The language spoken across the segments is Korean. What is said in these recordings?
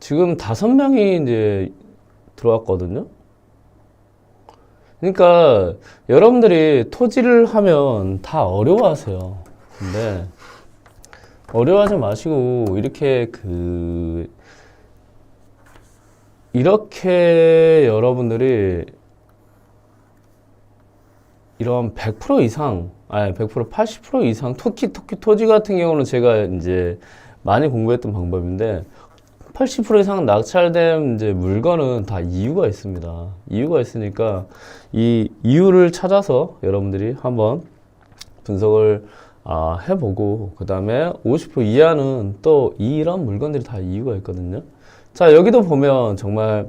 지금 5명이 이제 들어왔거든요. 그러니까 여러분들이 토지를 하면 다 어려워하세요. 근데 어려워하지 마시고 이렇게 여러분들이 이런 100% 이상, 아니 100% 80% 이상 특히 토지 같은 경우는 제가 이제 많이 공부했던 방법인데 80% 이상 낙찰된 이제 물건은 다 이유가 있습니다. 이유가 있으니까 이 이유를 찾아서 여러분들이 한번 분석을 해보고 그 다음에 50% 이하는 또 이런 물건들이 다 이유가 있거든요. 자, 여기도 보면 정말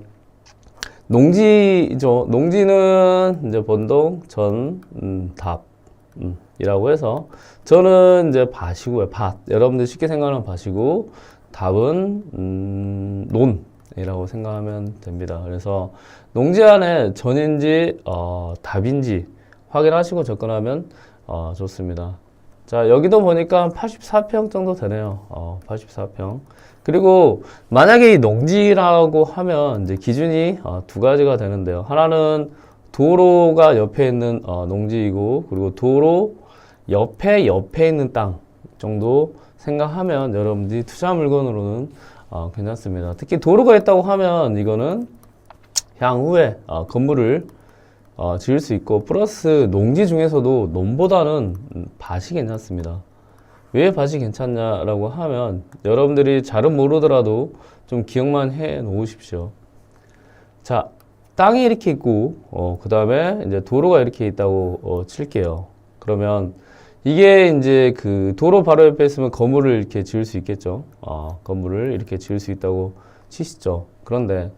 농지죠. 농지는 이제 본동, 전, 답, 이라고 해서 저는 이제 밭이고요. 밭. 여러분들 쉽게 생각하는 밭이고 답은 논이라고 생각하면 됩니다. 그래서 농지 안에 전인지 답인지 확인하시고 접근하면 좋습니다. 자, 여기도 보니까 84평 정도 되네요. 84평. 그리고 만약에 이 농지라고 하면 이제 기준이 두 가지가 되는데요. 하나는 도로가 옆에 있는 농지이고, 그리고 도로 옆에 있는 땅 정도 생각하면 여러분들이 투자 물건으로는 괜찮습니다. 특히 도로가 있다고 하면 이거는 향후에 건물을 지을 수 있고, 플러스 농지 중에서도 논보다는 밭이 괜찮습니다. 왜 밭이 괜찮냐라고 하면 여러분들이 잘은 모르더라도 좀 기억만 해 놓으십시오. 자, 땅이 이렇게 있고 그 다음에 이제 도로가 이렇게 있다고 칠게요. 그러면 이게 이제 그 도로 바로 옆에 있으면 건물을 이렇게 지을 수 있겠죠. 건물을 이렇게 지을 수 있다고 치시죠. 그런데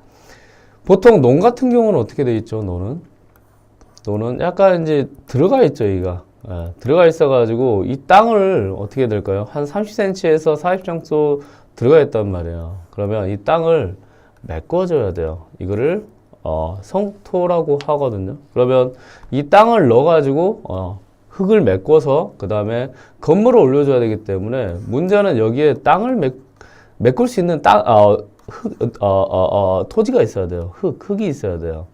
보통 논 같은 경우는 어떻게 돼 있죠? 논은 약간 이제 들어가 있죠, 여기가. 들어가 있어가지고 이 땅을 어떻게 해야 될까요? 한 30cm에서 40cm 정도 들어가 있단 말이에요. 그러면 이 땅을 메꿔줘야 돼요. 이거를 성토라고 하거든요. 그러면 이 땅을 넣어가지고 흙을 메꿔서 그 다음에 건물을 올려줘야 되기 때문에 문제는 여기에 땅을 메꿀 수 있는 토지가 있어야 돼요. 흙이 있어야 돼요.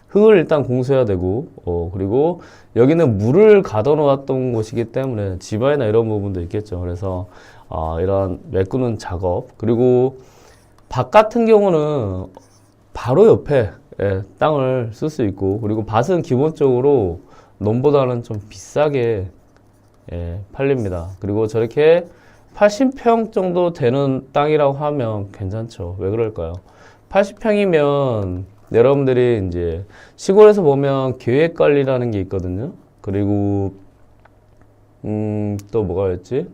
흙을 일단 공수해야 되고, 그리고 여기는 물을 가둬 놓았던 곳이기 때문에 지바이나 이런 부분도 있겠죠. 그래서, 이런 메꾸는 작업. 그리고 밭 같은 경우는 바로 옆에 땅을 쓸 수 있고, 그리고 밭은 기본적으로 논보다는 좀 비싸게 팔립니다. 그리고 저렇게 80평 정도 되는 땅이라고 하면 괜찮죠. 왜 그럴까요? 80평이면 여러분들이 이제 시골에서 보면 계획관리라는 게 있거든요. 그리고 또 뭐가 있지?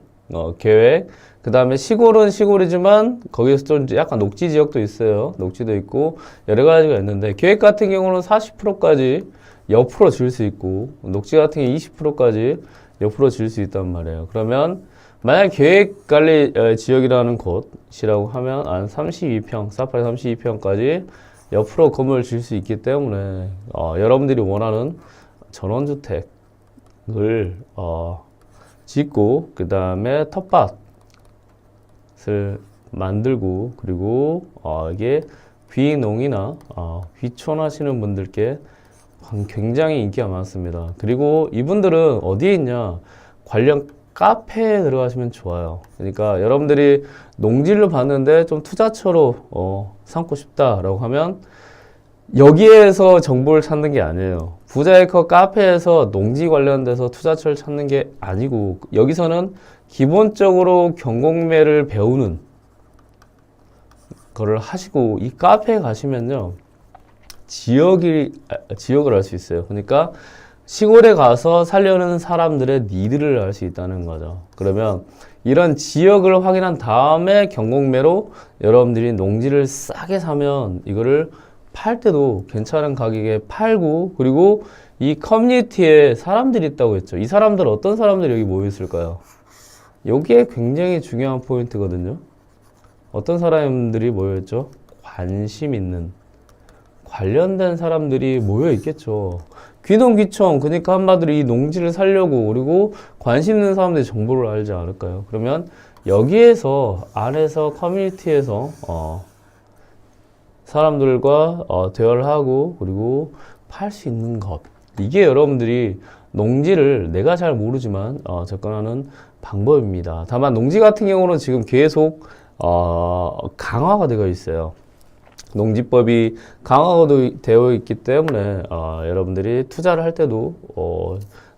계획. 그 다음에 시골은 시골이지만 거기에서 좀 약간 녹지 지역도 있어요. 녹지도 있고 여러 가지가 있는데 계획 같은 경우는 40%까지 옆으로 질 수 있고 녹지 같은 게 20%까지 옆으로 질 수 있단 말이에요. 그러면 만약 계획관리 지역이라는 곳이라고 하면 한 32평, 사파리 32평까지 옆으로 건물을 지을 수 있기 때문에 여러분들이 원하는 전원주택을 짓고 그 다음에 텃밭을 만들고 그리고 이게 귀농이나 귀촌 하시는 분들께 굉장히 인기가 많습니다. 그리고 이분들은 어디에 있냐? 관련 카페에 들어가시면 좋아요. 그러니까 여러분들이 농지를 봤는데 좀 투자처로 삼고 싶다라고 하면 여기에서 정보를 찾는 게 아니에요. 부자에커 카페에서 농지 관련돼서 투자처를 찾는 게 아니고 여기서는 기본적으로 경공매를 배우는 거를 하시고 이 카페에 가시면요. 지역을 알 수 있어요. 그러니까 시골에 가서 살려는 사람들의 니드를 알 수 있다는 거죠. 그러면 이런 지역을 확인한 다음에 경공매로 여러분들이 농지를 싸게 사면 이거를 팔 때도 괜찮은 가격에 팔고 그리고 이 커뮤니티에 사람들이 있다고 했죠. 이 사람들 어떤 사람들이 여기 모여 있을까요? 여기에 굉장히 중요한 포인트거든요. 어떤 사람들이 모여 있죠? 관심 있는 관련된 사람들이 모여 있겠죠. 귀농귀촌, 그러니까 한마디로 이 농지를 살려고 그리고 관심 있는 사람들이 정보를 알지 않을까요? 그러면 여기에서 안에서 커뮤니티에서 사람들과 대화를 하고 그리고 팔 수 있는 것. 이게 여러분들이 농지를 내가 잘 모르지만 접근하는 방법입니다. 다만 농지 같은 경우는 지금 계속 강화가 되어 있어요. 농지법이 강화가 되어 있기 때문에 여러분들이 투자를 할 때도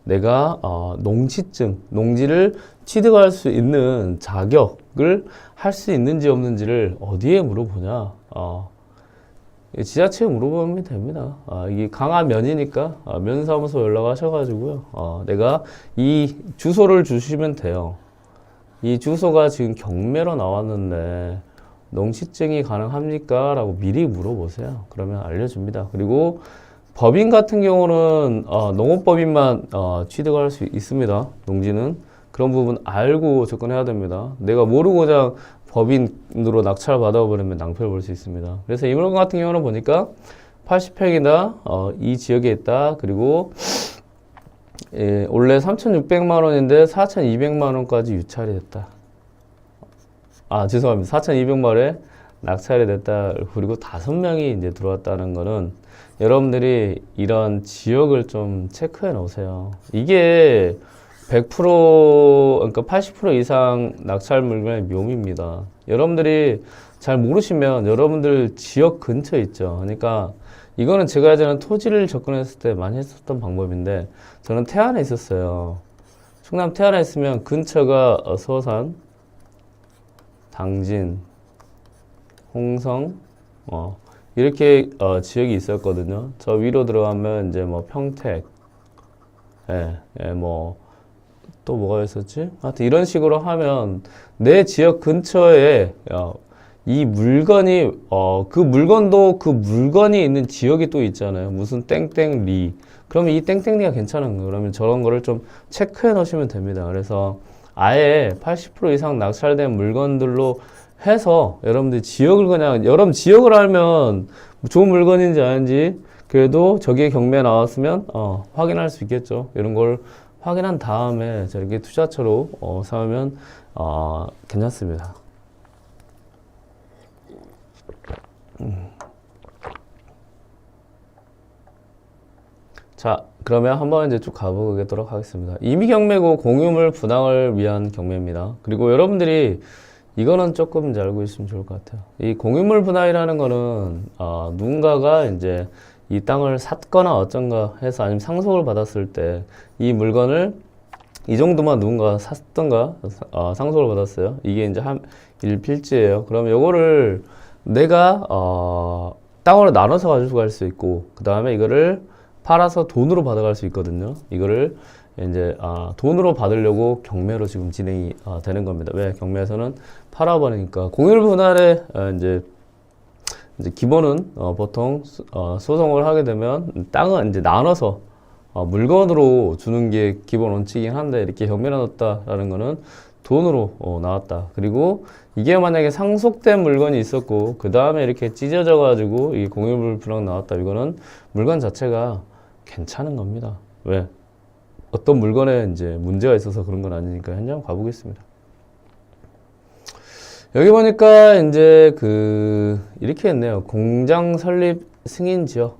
내가 농지증, 농지를 취득할 수 있는 자격을 할 수 있는지 없는지를 어디에 물어보냐? 지자체에 물어보면 됩니다. 이게 강화 면이니까 면사무소 연락하셔가지고요. 내가 이 주소를 주시면 돼요. 이 주소가 지금 경매로 나왔는데 농지증이 가능합니까? 라고 미리 물어보세요. 그러면 알려줍니다. 그리고 법인 같은 경우는 농업법인만 취득할 수 있습니다. 농지는 그런 부분 알고 접근해야 됩니다. 내가 모르고 그냥 법인으로 낙찰 받아버리면 낭패를 볼 수 있습니다. 그래서 이 물건 같은 경우는 보니까 80평이다 이 지역에 있다. 그리고 원래 3,600만 원인데 4,200만 원까지 유찰이 됐다. 죄송합니다. 4,200만원에 낙찰이 됐다. 그리고 5명이 이제 들어왔다는 거는 여러분들이 이런 지역을 좀 체크해 놓으세요. 이게 100% 그러니까 80% 이상 낙찰 물건의 묘미입니다. 여러분들이 잘 모르시면 여러분들 지역 근처에 있죠. 그러니까 이거는 제가 예전에 토지를 접근했을 때 많이 했었던 방법인데 저는 태안에 있었어요. 충남 태안에 있으면 근처가 서산, 당진, 홍성, 이렇게 지역이 있었거든요. 저 위로 들어가면 이제 뭐 평택, 뭐 또 뭐가 있었지? 하여튼 이런 식으로 하면 내 지역 근처에 이 물건이 그 물건도 그 물건이 있는 지역이 또 있잖아요. 무슨 땡땡리. 그러면 이 땡땡리가 괜찮은 거예요. 그러면 저런 거를 좀 체크해 놓으시면 됩니다. 그래서 아예 80% 이상 낙찰된 물건들로 해서 여러분들 지역을 그냥 여러분 지역을 알면 좋은 물건인지 아닌지 그래도 저기에 경매 나왔으면 확인할 수 있겠죠. 이런 걸 확인한 다음에 저렇게 투자처로 사면 괜찮습니다. 자, 그러면 한번 이제 쭉 가보도록 하겠습니다. 임의 경매고 공유물 분양을 위한 경매입니다. 그리고 여러분들이 이거는 조금 이제 알고 있으면 좋을 것 같아요. 이 공유물 분할이라는 거는 누군가가 이제 이 땅을 샀거나 어쩐가 해서 아니면 상속을 받았을 때 이 물건을 이 정도만 누군가 샀던가 상속을 받았어요. 이게 이제 한 일필지예요. 그러면 요거를 내가 땅으로 나눠서 가지고 갈 수 있고 그 다음에 이거를 팔아서 돈으로 받아갈 수 있거든요. 이거를 이제 돈으로 받으려고 경매로 지금 진행이 되는 겁니다. 왜? 경매에서는 팔아버리니까 공유물 분할에 이제 기본은 보통 소송을 하게 되면 땅은 이제 나눠서 물건으로 주는 게 기본 원칙이긴 한데 이렇게 경매를 넣었다라는 거는 돈으로 나왔다. 그리고 이게 만약에 상속된 물건이 있었고 그 다음에 이렇게 찢어져 가지고 이 공유물 분할 나왔다. 이거는 물건 자체가 괜찮은 겁니다. 왜? 어떤 물건에 이제 문제가 있어서 그런 건 아니니까 현장 한번 가보겠습니다. 여기 보니까 이제 이렇게 했네요. 공장 설립 승인 지역.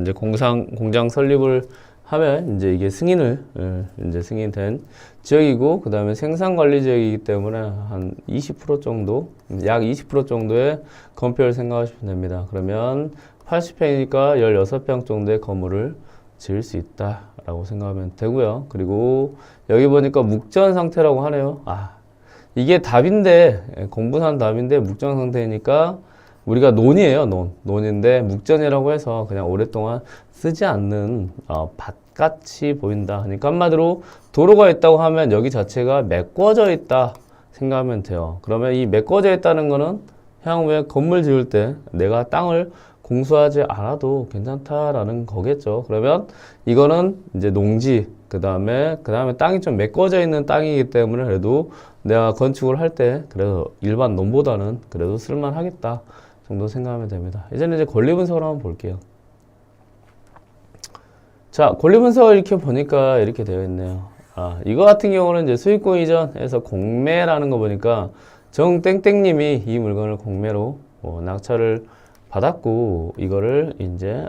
이제 공장 설립을 하면 이제 이게 이제 승인된 지역이고, 그 다음에 생산 관리 지역이기 때문에 한 20% 정도, 약 20% 정도의 건폐율 생각하시면 됩니다. 그러면 80평이니까 16평 정도의 건물을 지을 수 있다라고 생각하면 되고요. 그리고 여기 보니까 묵전 상태라고 하네요. 이게 답인데, 공부산 답인데 묵전 상태니까 우리가 논이에요. 논인데 묵전이라고 해서 그냥 오랫동안 쓰지 않는 밭같이 보인다. 그러니까 한마디로 도로가 있다고 하면 여기 자체가 메꿔져 있다 생각하면 돼요. 그러면 이 메꿔져 있다는 거는 향후에 건물 지을 때 내가 땅을 공수하지 않아도 괜찮다라는 거겠죠. 그러면 이거는 이제 농지, 그 다음에 땅이 좀 메꿔져 있는 땅이기 때문에 그래도 내가 건축을 할 때 그래도 일반 논보다는 그래도 쓸만하겠다 정도 생각하면 됩니다. 이제는 이제 권리 분석을 한번 볼게요. 자, 권리 분석을 이렇게 보니까 이렇게 되어 있네요. 이거 같은 경우는 이제 수익권 이전에서 공매라는 거 보니까 정땡땡님이 이 물건을 공매로 낙찰을 받았고 이거를 이제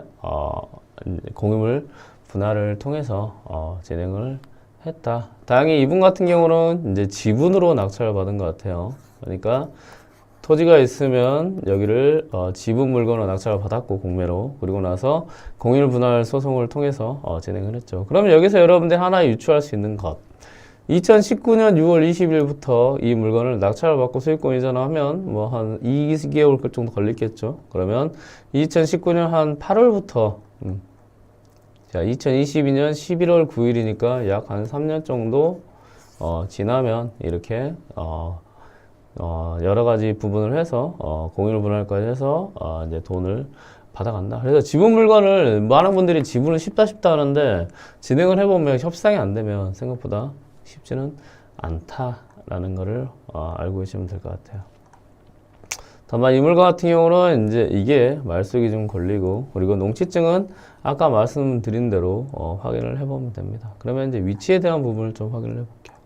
공유물 분할을 통해서 진행을 했다. 다행히 이분 같은 경우는 이제 지분으로 낙찰을 받은 것 같아요. 그러니까 토지가 있으면 여기를 지분 물건으로 낙찰을 받았고 공매로, 그리고 나서 공유물 분할 소송을 통해서 진행을 했죠. 그러면 여기서 여러분들 하나 유추할 수 있는 것, 2019년 6월 20일부터 이 물건을 낙찰을 받고 수익권 이전하면 뭐 한 2개월 정도 걸리겠죠. 그러면 2019년 한 8월부터 자, 2022년 11월 9일이니까 약 한 3년 정도 지나면 이렇게 여러 가지 부분을 해서 공유를 분할까지 해서 이제 돈을 받아간다. 그래서 지분 물건을 많은 분들이 지분을 쉽다 하는데 진행을 해보면 협상이 안 되면 생각보다 쉽지는 않다라는 거를 알고 계시면 될 것 같아요. 다만 이 물건 같은 경우는 이제 이게 말속이 좀 걸리고, 그리고 농취증은 아까 말씀드린 대로 확인을 해보면 됩니다. 그러면 이제 위치에 대한 부분을 좀 확인을 해볼게요.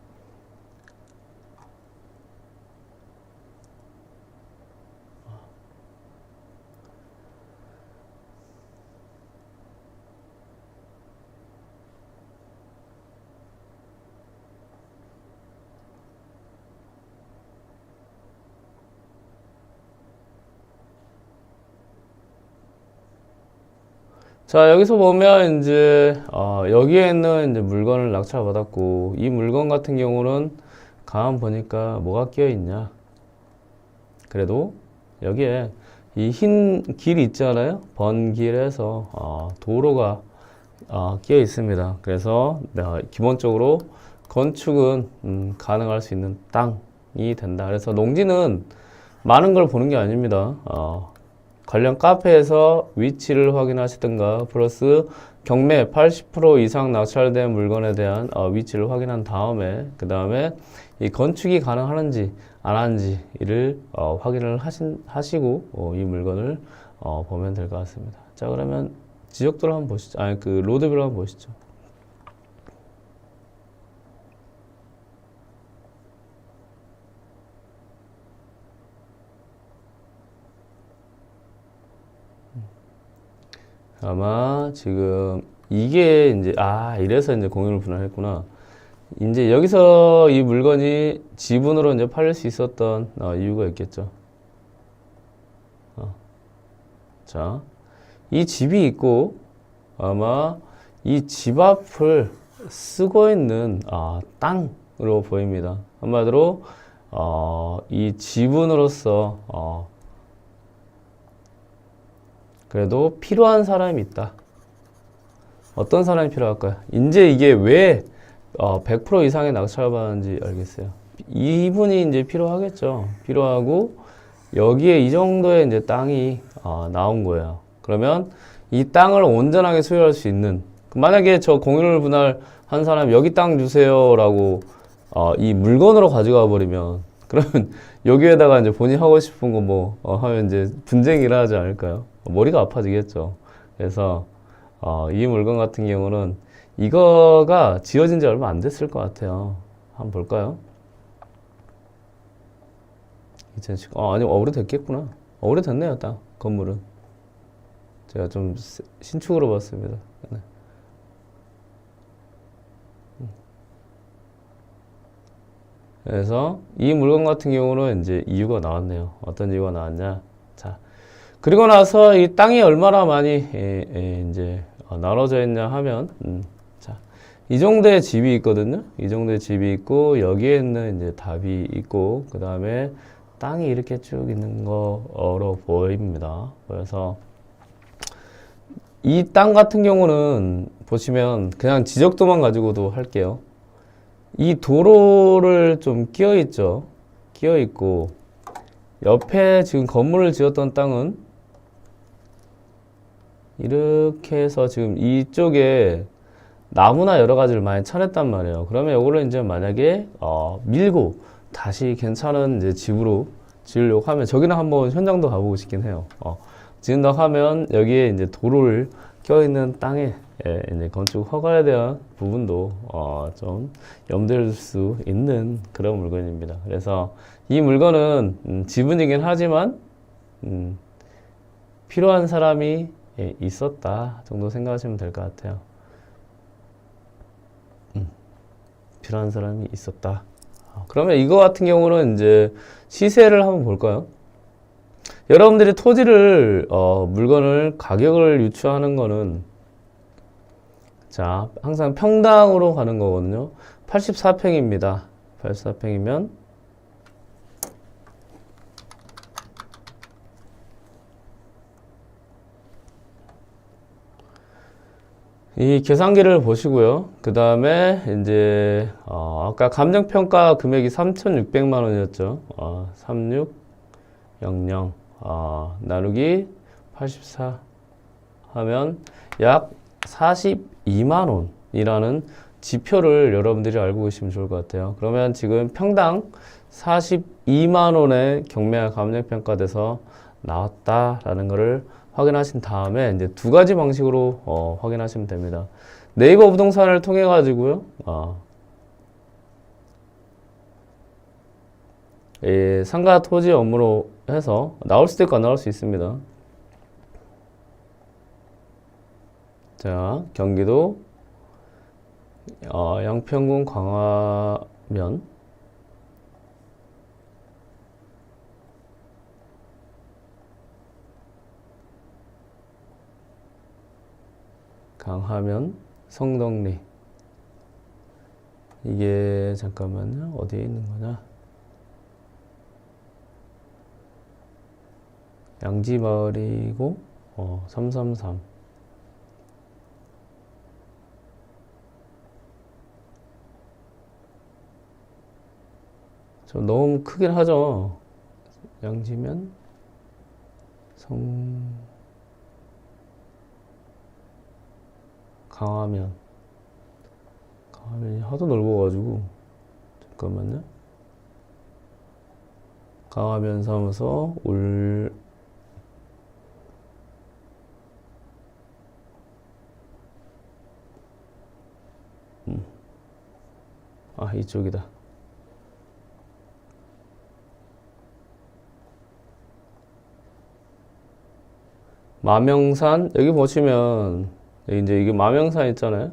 자, 여기서 보면 이제 여기에는 이제 물건을 낙찰받았고, 이 물건 같은 경우는 가만 보니까 뭐가 끼어 있냐? 그래도 여기에 이 흰 길이 있잖아요. 번길에서 도로가 끼어 있습니다. 그래서 기본적으로 건축은 가능할 수 있는 땅이 된다. 그래서 농지는 많은 걸 보는 게 아닙니다. 관련 카페에서 위치를 확인하시든가 플러스 경매 80% 이상 낙찰된 물건에 대한 위치를 확인한 다음에 그 다음에 이 건축이 가능하는지 안 하는지를 확인을 하시고 이 물건을 보면 될 것 같습니다. 자, 그러면 지역도를 한번 보시죠. 아니, 그 로드뷰를 한번 보시죠. 아마 지금 이게 이제 이래서 이제 공유를 분할했구나. 이제 여기서 이 물건이 지분으로 이제 팔릴 수 있었던 이유가 있겠죠. 자, 이 집이 있고 아마 이 집 앞을 쓰고 있는 땅으로 보입니다. 한마디로 이 지분으로서 그래도 필요한 사람이 있다. 어떤 사람이 필요할까요? 이제 이게 왜 100% 이상의 낙찰을 받는지 알겠어요. 이분이 이제 필요하겠죠. 필요하고 여기에 이 정도의 이제 땅이 나온 거예요. 그러면 이 땅을 온전하게 소유할 수 있는, 만약에 저 공유를 분할한 사람 여기 땅 주세요라고 이 물건으로 가져가 버리면, 그러면 여기에다가 이제 본인이 하고 싶은 거 뭐 하면 이제 분쟁이라 하지 않을까요? 머리가 아파지겠죠. 그래서 이 물건 같은 경우는 이거가 지어진 지 얼마 안 됐을 것 같아요. 한번 볼까요? 2010, 아니, 오래됐겠구나. 오래됐네요, 딱, 건물은. 제가 좀 신축으로 봤습니다. 네. 그래서 이 물건 같은 경우는 이제 이유가 나왔네요. 어떤 이유가 나왔냐? 자, 그리고 나서 이 땅이 얼마나 많이 이제 나눠져 있냐 하면, 자, 이 정도의 집이 있거든요. 이 정도의 집이 있고 여기에는 이제 답이 있고 그 다음에 땅이 이렇게 쭉 있는 거로 보입니다. 그래서 이 땅 같은 경우는 보시면 그냥 지적도만 가지고도 할게요. 이 도로를 좀 끼어 있죠. 끼어 있고 옆에 지금 건물을 지었던 땅은 이렇게 해서 지금 이쪽에 나무나 여러 가지를 많이 쳐냈단 말이에요. 그러면 이거를 이제 만약에 밀고 다시 괜찮은 이제 집으로 지으려고 하면, 저기는 한번 현장도 가보고 싶긴 해요. 지은다고 하면 여기에 이제 도로를 껴있는 땅에 이제 건축 허가에 대한 부분도 좀 염두에 둘 수 있는 그런 물건입니다. 그래서 이 물건은 지분이긴 하지만 필요한 사람이 있었다 정도 생각하시면 될 것 같아요. 필요한 사람이 있었다. 그러면 이거 같은 경우는 이제 시세를 한번 볼까요? 여러분들이 토지를 물건을 가격을 유추하는 거는 자 항상 평당으로 가는 거거든요. 84평입니다. 84평이면 이 계산기를 보시고요. 그 다음에 이제 아까 감정평가 금액이 3,600만 원이었죠. 3600 나누기 84 하면 약 42만 원이라는 지표를 여러분들이 알고 계시면 좋을 것 같아요. 그러면 지금 평당 42만 원의 경매가 감정평가돼서 나왔다라는 것을 확인하신 다음에 이제 두 가지 방식으로 확인하시면 됩니다. 네이버 부동산을 통해 가지고요. 상가 토지 업무로 해서 나올 수도 있고 안 나올 수 있습니다. 자, 경기도 양평군 광화면 강화면 성덕리 이게 잠깐만요. 어디에 있는 거냐? 양지마을이고 333 좀 너무 크긴 하죠. 양지면 강화면이 하도 넓어가지고 잠깐만요. 강화면 사무소 이쪽이다. 마명산 여기 보시면 이제 이게 마명산 있잖아요.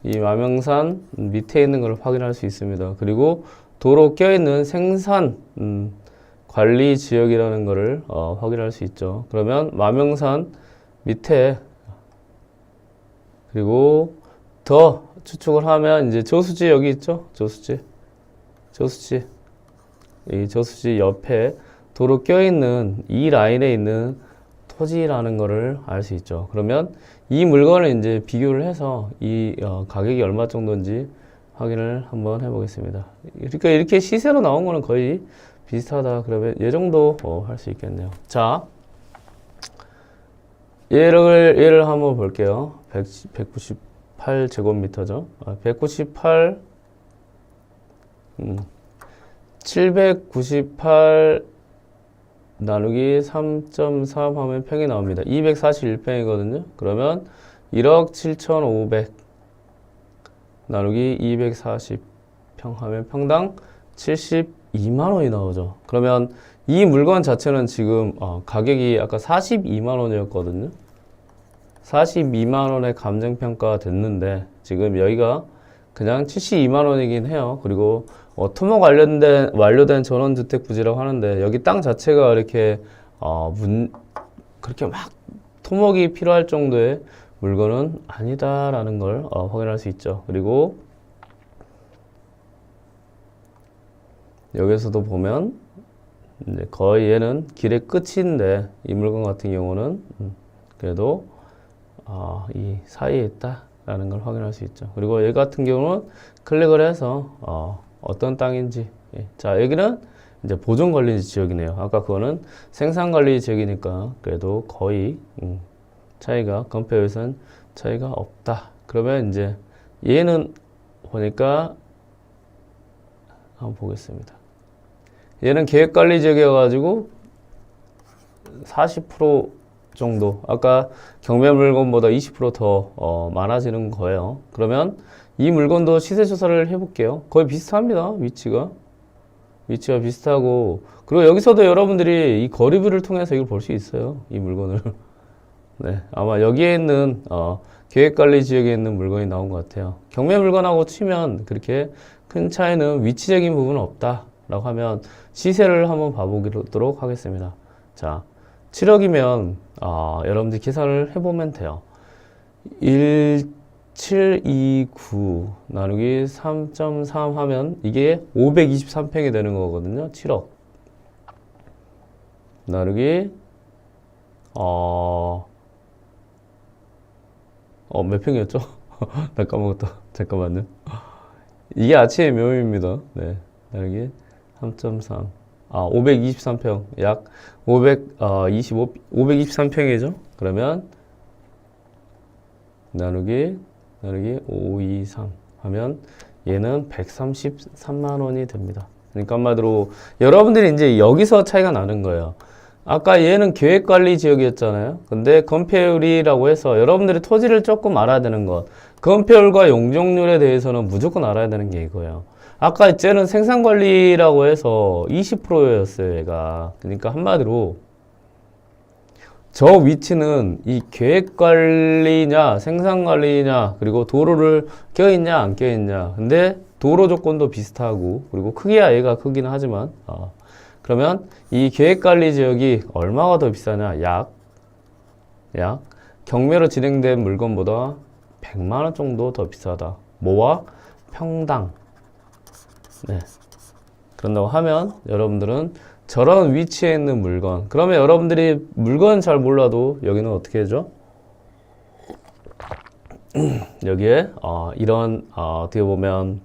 이 마명산 밑에 있는 걸 확인할 수 있습니다. 그리고 도로 껴있는 생산 관리 지역이라는 것을 확인할 수 있죠. 그러면 마명산 밑에 그리고 더 추측을 하면 이제 저수지 여기 있죠. 저수지 이 저수지 옆에 도로 껴있는 이 라인에 있는 토지라는 것을 알 수 있죠. 그러면 이 물건을 이제 비교를 해서 이 가격이 얼마 정도인지 확인을 한번 해보겠습니다. 그러니까 이렇게 시세로 나온 거는 거의 비슷하다. 그러면 이 정도 할 수 있겠네요. 자, 얘를 한번 볼게요. 198제곱미터죠. 198 798 나누기 3.3 하면 평이 나옵니다. 241평이거든요. 그러면 1억 7,500 나누기 240평 하면 평당 72만 원이 나오죠. 그러면 이 물건 자체는 지금 가격이 아까 42만 원이었거든요. 42만 원에 감정평가가 됐는데 지금 여기가 그냥 72만 원이긴 해요. 그리고 토목 완료된 전원주택 부지라고 하는데 여기 땅 자체가 이렇게 그렇게 막 토목이 필요할 정도의 물건은 아니다라는 걸 확인할 수 있죠. 그리고 여기서도 보면 이제 거의 얘는 길의 끝인데 이 물건 같은 경우는 그래도 이 사이에 있다라는 걸 확인할 수 있죠. 그리고 얘 같은 경우는 클릭을 해서 어떤 땅인지 자 여기는 이제 보존관리 지역이네요. 아까 그거는 생산관리 지역이니까 그래도 거의 차이가 건폐율에서는 차이가 없다. 그러면 이제 얘는 보니까 한번 보겠습니다. 얘는 계획관리 지역이어가지고 40% 정도 아까 경매 물건보다 20% 더 많아지는 거예요. 그러면 이 물건도 시세 조사를 해볼게요. 거의 비슷합니다. 위치가 위치와 비슷하고, 그리고 여기서도 여러분들이 이 거리뷰를 통해서 이걸 볼 수 있어요. 이 물건을. 네, 아마 여기에 있는 계획관리 지역에 있는 물건이 나온 것 같아요. 경매 물건하고 치면 그렇게 큰 차이는 위치적인 부분은 없다라고 하면 시세를 한번 봐보도록 하겠습니다. 자, 7억이면 여러분들이 계산을 해보면 돼요. 1729 나누기 3.3 하면 이게 523평이 되는 거거든요. 7억 나누기 몇 평이었죠? 나 까먹었다. 잠깐만요. 이게 아침의 묘미입니다. 네. 나누기 3.3. 523평. 약 523평이죠? 그러면, 나누기 523 하면, 얘는 133만원이 됩니다. 그러니까 한마디로, 여러분들이 이제 여기서 차이가 나는 거예요. 아까 얘는 계획관리 지역이었잖아요. 근데 건폐율이라고 해서 여러분들이 토지를 조금 알아야 되는 것. 건폐율과 용적률에 대해서는 무조건 알아야 되는 게 이거예요. 아까 쟤는 생산관리라고 해서 20%였어요, 얘가. 그러니까 한마디로 저 위치는 이 계획관리냐, 생산관리냐, 그리고 도로를 껴있냐, 안 껴있냐. 근데 도로 조건도 비슷하고, 그리고 크기야 얘가 크기는 하지만, 그러면 이 계획관리 지역이 얼마가 더 비싸냐? 약 경매로 진행된 물건보다 100만원 정도 더 비싸다. 뭐와? 평당. 네. 그런다고 하면 여러분들은 저런 위치에 있는 물건. 그러면 여러분들이 물건 잘 몰라도 여기는 어떻게 해줘? 여기에 이런 어떻게 보면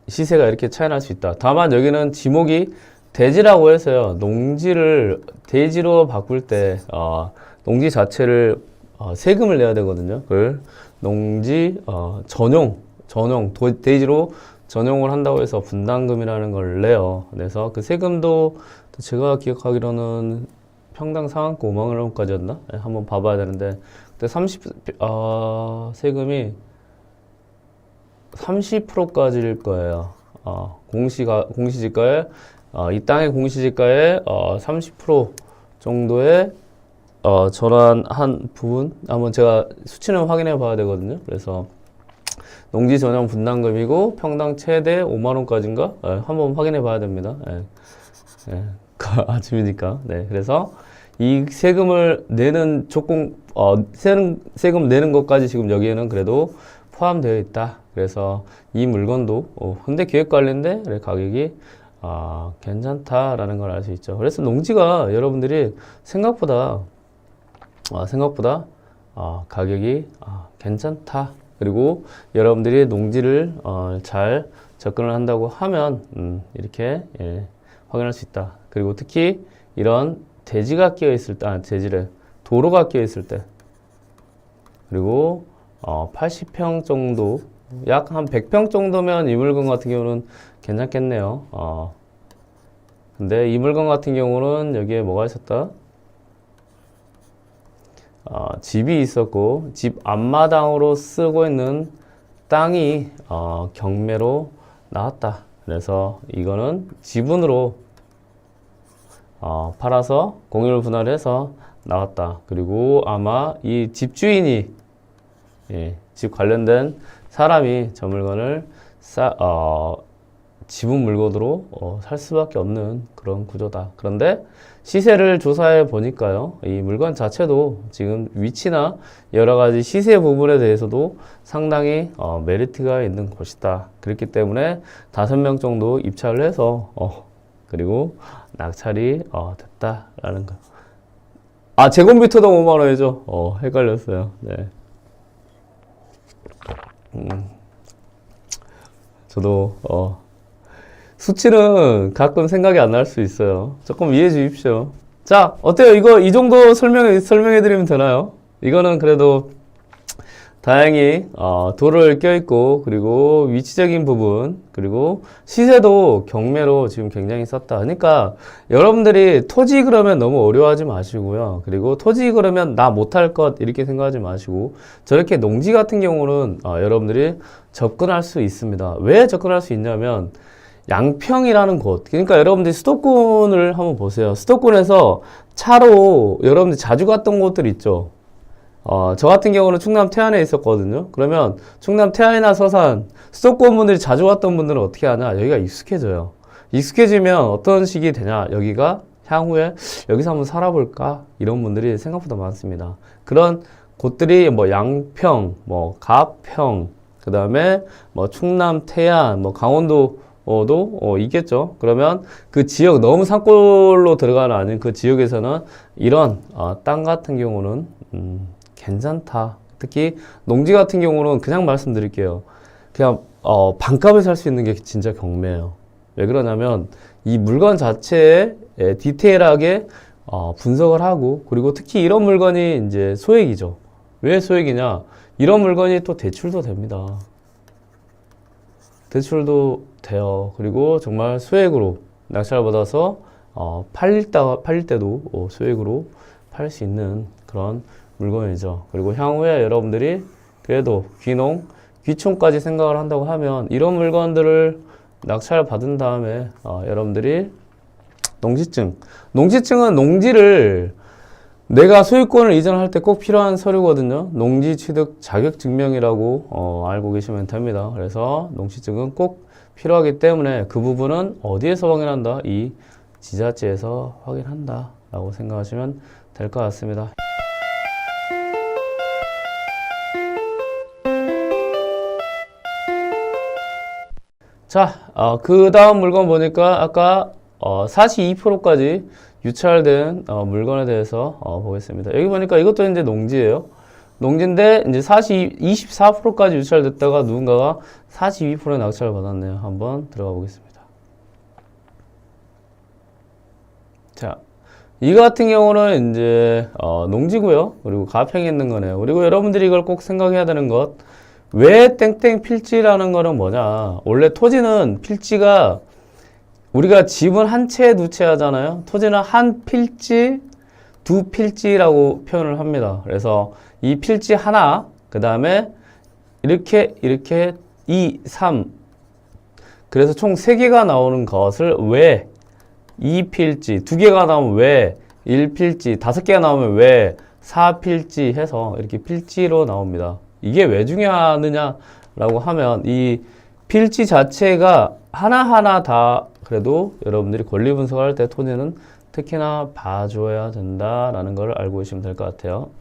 시세가 이렇게 차이 날 수 있다. 다만 여기는 지목이 대지라고 해서요. 농지를 대지로 바꿀 때 농지 자체를 세금을 내야 되거든요. 그걸 농지 대지로 전용을 한다고 해서 분담금이라는 걸 내요. 그래서 그 세금도 제가 기억하기로는 평당 상한가 5만 원까지였나? 네, 한번 봐봐야 되는데 그때 세금이 30%까지일 거예요. 공시지가에 이 땅의 공시지가의 30% 정도의 전환한 부분 한번 제가 수치는 확인해 봐야 되거든요. 그래서 농지 전용 분담금이고 평당 최대 5만 원까지인가? 한번 확인해 봐야 됩니다. 아침이니까. 네, 그래서 이 세금을 내는 세금 내는 것까지 지금 여기에는 그래도 포함되어 있다. 그래서 이 물건도 현대 기획관리인데 그래 가격이 괜찮다라는 걸 알 수 있죠. 그래서 농지가 여러분들이 생각보다 가격이 괜찮다. 그리고 여러분들이 농지를 잘 접근을 한다고 하면 이렇게 확인할 수 있다. 그리고 특히 이런 대지가 끼어 있을 때, 도로가 끼어 있을 때, 그리고 80평 정도, 약 한 100평 정도면 이 물건 같은 경우는 괜찮겠네요. 근데 이 물건 같은 경우는 여기에 뭐가 있었다? 집이 있었고, 집 앞마당으로 쓰고 있는 땅이 경매로 나왔다. 그래서 이거는 지분으로 팔아서 공유를 분할해서 나왔다. 그리고 아마 이 집주인이 집 관련된 사람이 저 물건을 지분 물건으로 살 수밖에 없는 그런 구조다. 그런데 시세를 조사해 보니까요, 이 물건 자체도 지금 위치나 여러 가지 시세 부분에 대해서도 상당히 메리트가 있는 곳이다. 그렇기 때문에 5명 정도 입찰을 해서 그리고 낙찰이 됐다라는 거. 제곱미터당 5만 원이죠. 헷갈렸어요. 네. 저도 수치는 가끔 생각이 안 날 수 있어요. 조금 이해해 주십시오. 자, 어때요? 이거 이 정도 설명해 드리면 되나요? 이거는 그래도 다행히 돌을 껴있고 그리고 위치적인 부분 그리고 시세도 경매로 지금 굉장히 쌌다. 그러니까 여러분들이 토지 그러면 너무 어려워하지 마시고요. 그리고 토지 그러면 나 못할 것 이렇게 생각하지 마시고 저렇게 농지 같은 경우는 여러분들이 접근할 수 있습니다. 왜 접근할 수 있냐면 양평이라는 곳. 그러니까 여러분들이 수도권을 한번 보세요. 수도권에서 차로 여러분들이 자주 갔던 곳들 있죠. 저 같은 경우는 충남 태안에 있었거든요. 그러면 충남 태안이나 서산, 수도권 분들이 자주 왔던 분들은 어떻게 하냐? 여기가 익숙해져요. 익숙해지면 어떤 식이 되냐? 여기가 향후에 여기서 한번 살아볼까? 이런 분들이 생각보다 많습니다. 그런 곳들이 뭐 양평, 뭐 가평, 그 다음에 뭐 충남 태안, 뭐 강원도 도 있겠죠. 그러면 그 지역 너무 산골로 들어가는 아닌 그 지역에서는 이런 땅 같은 경우는 괜찮다. 특히 농지 같은 경우는 그냥 말씀드릴게요. 그냥 반값에 살 수 있는 게 진짜 경매예요. 왜 그러냐면 이 물건 자체에 디테일하게 분석을 하고 그리고 특히 이런 물건이 이제 소액이죠. 왜 소액이냐? 이런 물건이 또 대출도 됩니다. 대출도 돼요. 그리고 정말 소액으로 낙찰 받아서 팔릴 때도 소액으로 팔 수 있는 그런 물건이죠. 그리고 향후에 여러분들이 그래도 귀농, 귀촌까지 생각을 한다고 하면 이런 물건들을 낙찰 받은 다음에 여러분들이 농지증은 농지를 내가 소유권을 이전할 때 꼭 필요한 서류거든요. 농지 취득 자격 증명이라고 알고 계시면 됩니다. 그래서 농지증은 꼭 필요하기 때문에 그 부분은 어디에서 확인한다? 이 지자체에서 확인한다 라고 생각하시면 될 것 같습니다. 자, 그 다음 물건 보니까 아까 42%까지 유찰된 물건에 대해서 보겠습니다. 여기 보니까 이것도 이제 농지예요. 농지인데 이제 24%까지 유찰됐다가 누군가가 42%의 낙찰을 받았네요. 한번 들어가 보겠습니다. 자, 이 같은 경우는 이제 농지고요. 그리고 가평에 있는 거네요. 그리고 여러분들이 이걸 꼭 생각해야 되는 것, 왜 땡땡 필지라는 거는 뭐냐? 원래 토지는 필지가 우리가 집은 한 채, 두 채 하잖아요. 토지는 한 필지, 두 필지라고 표현을 합니다. 그래서 이 필지 하나, 그 다음에 이렇게 2, 3. 그래서 총 3개가 나오는 것을 왜 2필지, 2개가 나오면 왜 1필지, 5개가 나오면 왜 4필지 해서 이렇게 필지로 나옵니다. 이게 왜 중요하느냐라고 하면 이 필지 자체가 하나하나 다 그래도 여러분들이 권리 분석을 할 때 토지는 특히나 봐줘야 된다라는 걸 알고 계시면 될 것 같아요.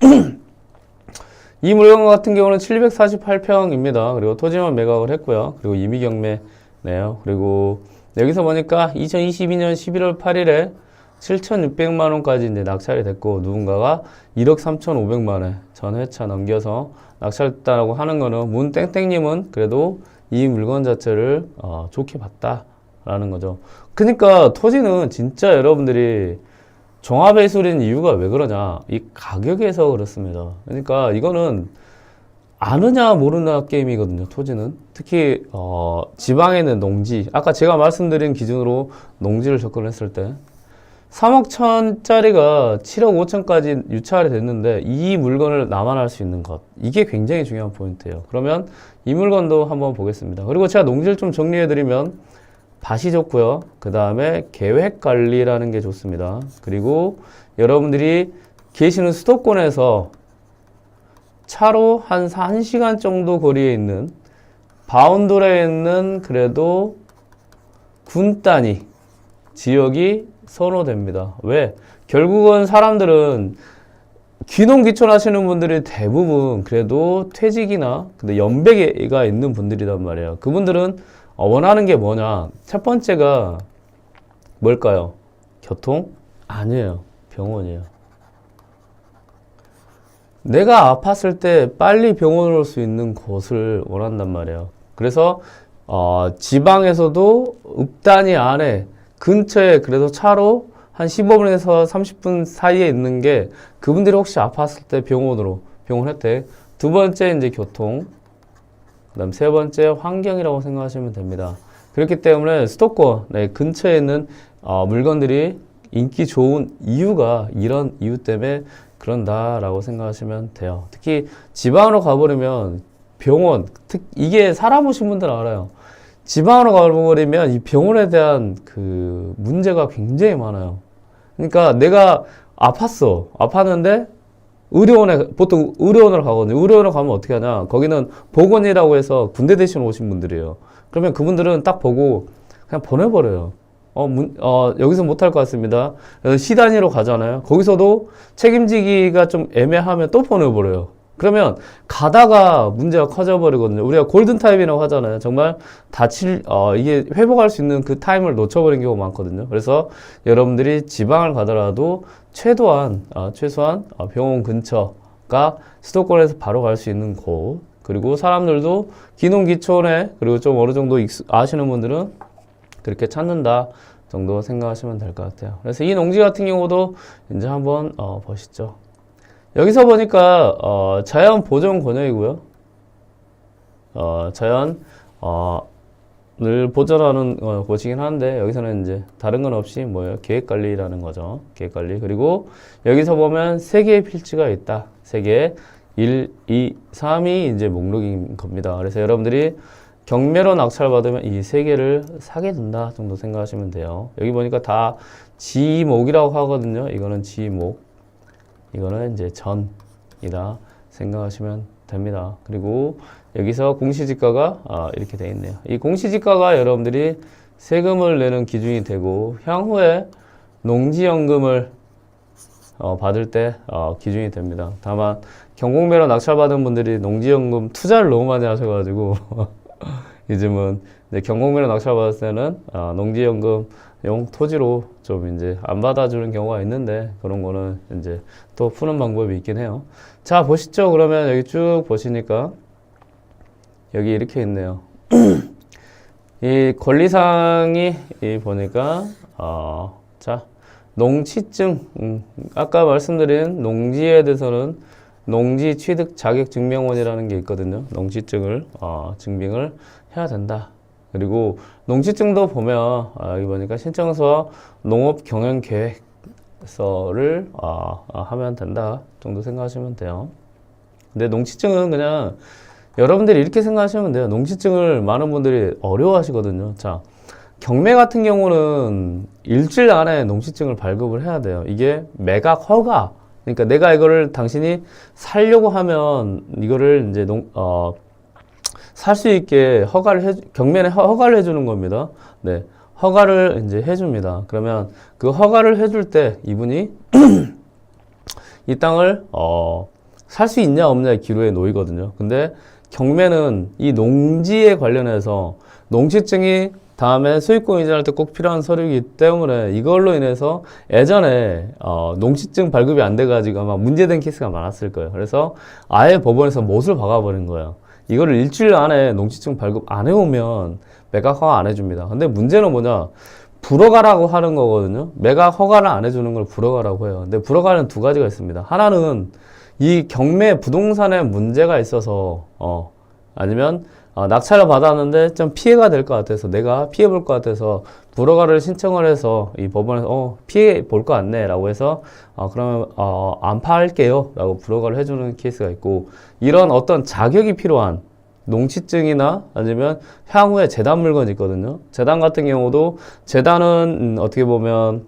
이 물건 같은 경우는 748평입니다. 그리고 토지만 매각을 했고요. 그리고 임의경매네요. 그리고 여기서 보니까 2022년 11월 8일에 7,600만 원까지 이제 낙찰이 됐고 누군가가 1억 3,500만 원 전 회차 넘겨서 낙찰됐다라고 하는 거는 문땡땡님은 그래도 이 물건 자체를 좋게 봤다라는 거죠. 그러니까 토지는 진짜 여러분들이 종합예술인 이유가 왜 그러냐? 이 가격에서 그렇습니다. 그러니까 이거는 아느냐 모르냐 게임이거든요. 토지는 특히 지방에는 농지, 아까 제가 말씀드린 기준으로 농지를 접근했을 때 3억 천짜리가 7억 5천까지 유찰이 됐는데 이 물건을 나만 할 수 있는 것, 이게 굉장히 중요한 포인트예요. 그러면 이 물건도 한번 보겠습니다. 그리고 제가 농지를 좀 정리해드리면 밭이 좋고요. 그 다음에 계획관리라는 게 좋습니다. 그리고 여러분들이 계시는 수도권에서 차로 한 1시간 정도 거리에 있는 바운더리에 있는 그래도 군 단위 지역이 선호됩니다. 왜? 결국은 사람들은 귀농 귀촌 하시는 분들이 대부분 그래도 퇴직이나 근데 연배가 있는 분들이란 말이에요. 그분들은 원하는 게 뭐냐? 첫 번째가 뭘까요? 교통? 아니에요. 병원이에요. 내가 아팠을 때 빨리 병원을 올 수 있는 곳을 원한단 말이에요. 그래서 지방에서도 읍단위 안에 근처에 그래도 차로 한 15분에서 30분 사이에 있는 게 그분들이 혹시 아팠을 때 병원 혜택 두 번째 이제 교통, 그다음 세 번째 환경이라고 생각하시면 됩니다. 그렇기 때문에 수도권 근처에 있는 물건들이 인기 좋은 이유가 이런 이유 때문에 그런다라고 생각하시면 돼요. 특히 지방으로 가버리면 병원, 이게 살아보신 분들은 알아요. 지방으로 가버리면 이 병원에 대한 그 문제가 굉장히 많아요. 그러니까 내가 아팠는데 보통 의료원으로 가거든요. 의료원으로 가면 어떻게 하냐. 거기는 보건이라고 해서 군대 대신 오신 분들이에요. 그러면 그분들은 딱 보고 그냥 보내버려요. 여기서 못할 것 같습니다. 그래서 시 단위로 가잖아요. 거기서도 책임지기가 좀 애매하면 또 보내버려요. 그러면 가다가 문제가 커져버리거든요. 우리가 골든타임이라고 하잖아요. 정말 이게 회복할 수 있는 그 타임을 놓쳐버린 경우가 많거든요. 그래서 여러분들이 지방을 가더라도 최소한 병원 근처가 수도권에서 바로 갈 수 있는 곳, 그리고 사람들도 기농기촌에, 그리고 좀 어느 정도 아시는 분들은 그렇게 찾는다 정도 생각하시면 될 것 같아요. 그래서 이 농지 같은 경우도 이제 한번 보시죠. 여기서 보니까 자연 보존 권역이고요. 자연을 보존하는 곳이긴 한데, 여기서는 이제 다른 건 없이 뭐예요? 계획관리라는 거죠. 계획관리. 그리고 여기서 보면 세 개의 필지가 있다. 세 개, 1, 2, 3이 이제 목록인 겁니다. 그래서 여러분들이 경매로 낙찰받으면 이 세 개를 사게 된다 정도 생각하시면 돼요. 여기 보니까 다 지목이라고 하거든요. 이거는 지목, 이거는 이제 전이다 생각하시면 됩니다. 그리고 여기서 공시지가가 이렇게 되어 있네요. 이 공시지가가 여러분들이 세금을 내는 기준이 되고, 향후에 농지연금을 받을 때 기준이 됩니다. 다만 경공매로 낙찰받은 분들이 농지연금 투자를 너무 많이 하셔가지고 요즘은 경공매로 낙찰받았을 때는 농지연금용 토지로 좀 이제 안 받아주는 경우가 있는데, 그런 거는 이제 또 푸는 방법이 있긴 해요. 자, 보시죠. 그러면 여기 쭉 보시니까 여기 이렇게 있네요. 이 권리사항이 보니까 자, 농취증, 아까 말씀드린 농지에 대해서는 농지 취득 자격 증명원이라는 게 있거든요. 농취증을 증빙을 해야 된다. 그리고 농취증도 보면 여기 보니까 신청서 농업 경영 계획서를 하면 된다 정도 생각하시면 돼요. 근데 농취증은 그냥 여러분들이 이렇게 생각하시면 돼요. 농취증을 많은 분들이 어려워하시거든요. 자, 경매 같은 경우는 일주일 안에 농취증을 발급을 해야 돼요. 이게 매각 허가. 그러니까 내가 이거를 당신이 살려고 하면 이거를 이제 살 수 있게 경매에 허가를 해주는 겁니다. 네. 허가를 이제 해줍니다. 그러면 그 허가를 해줄 때 이분이 이 땅을 살 수 있냐 없냐의 기로에 놓이거든요. 근데 경매는 이 농지에 관련해서 농취증이 다음에 수익권 이전할 때 꼭 필요한 서류이기 때문에, 이걸로 인해서 예전에 농취증 발급이 안 돼가지고 아마 문제된 케이스가 많았을 거예요. 그래서 아예 법원에서 못을 박아버린 거예요. 이거를 일주일 안에 농취증 발급 안 해오면 매각 허가 안 해줍니다. 근데 문제는 뭐냐? 불허가라고 하는 거거든요. 매각 허가를 안 해주는 걸 불허가라고 해요. 근데 불허가는 두 가지가 있습니다. 하나는 이 경매 부동산에 문제가 있어서 아니면 낙찰을 받았는데 좀 피해가 될 것 같아서, 내가 피해 볼 것 같아서 불허가를 신청을 해서 이 법원에서 피해 볼 것 같네 라고 해서 그러면 안 팔게요 라고 불허가를 해주는 케이스가 있고, 이런 어떤 자격이 필요한 농취증이나 아니면 향후에 재단 물건이 있거든요. 재단 같은 경우도, 재단은 어떻게 보면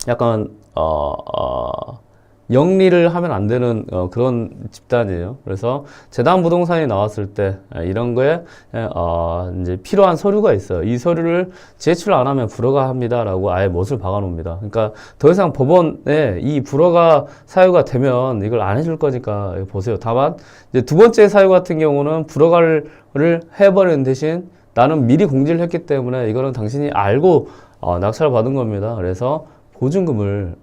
약간 영리를 하면 안 되는 그런 집단이에요. 그래서 재단 부동산이 나왔을 때 이런 거에 이제 필요한 서류가 있어요. 이 서류를 제출 안 하면 불허가 합니다라고 아예 못을 박아 놓습니다. 그러니까 더 이상 법원에 이 불허가 사유가 되면 이걸 안 해줄 거니까 보세요. 다만 이제 두 번째 사유 같은 경우는 불허가를 해버리는 대신 나는 미리 공지를 했기 때문에 이거는 당신이 알고 낙찰을 받은 겁니다. 그래서 보증금을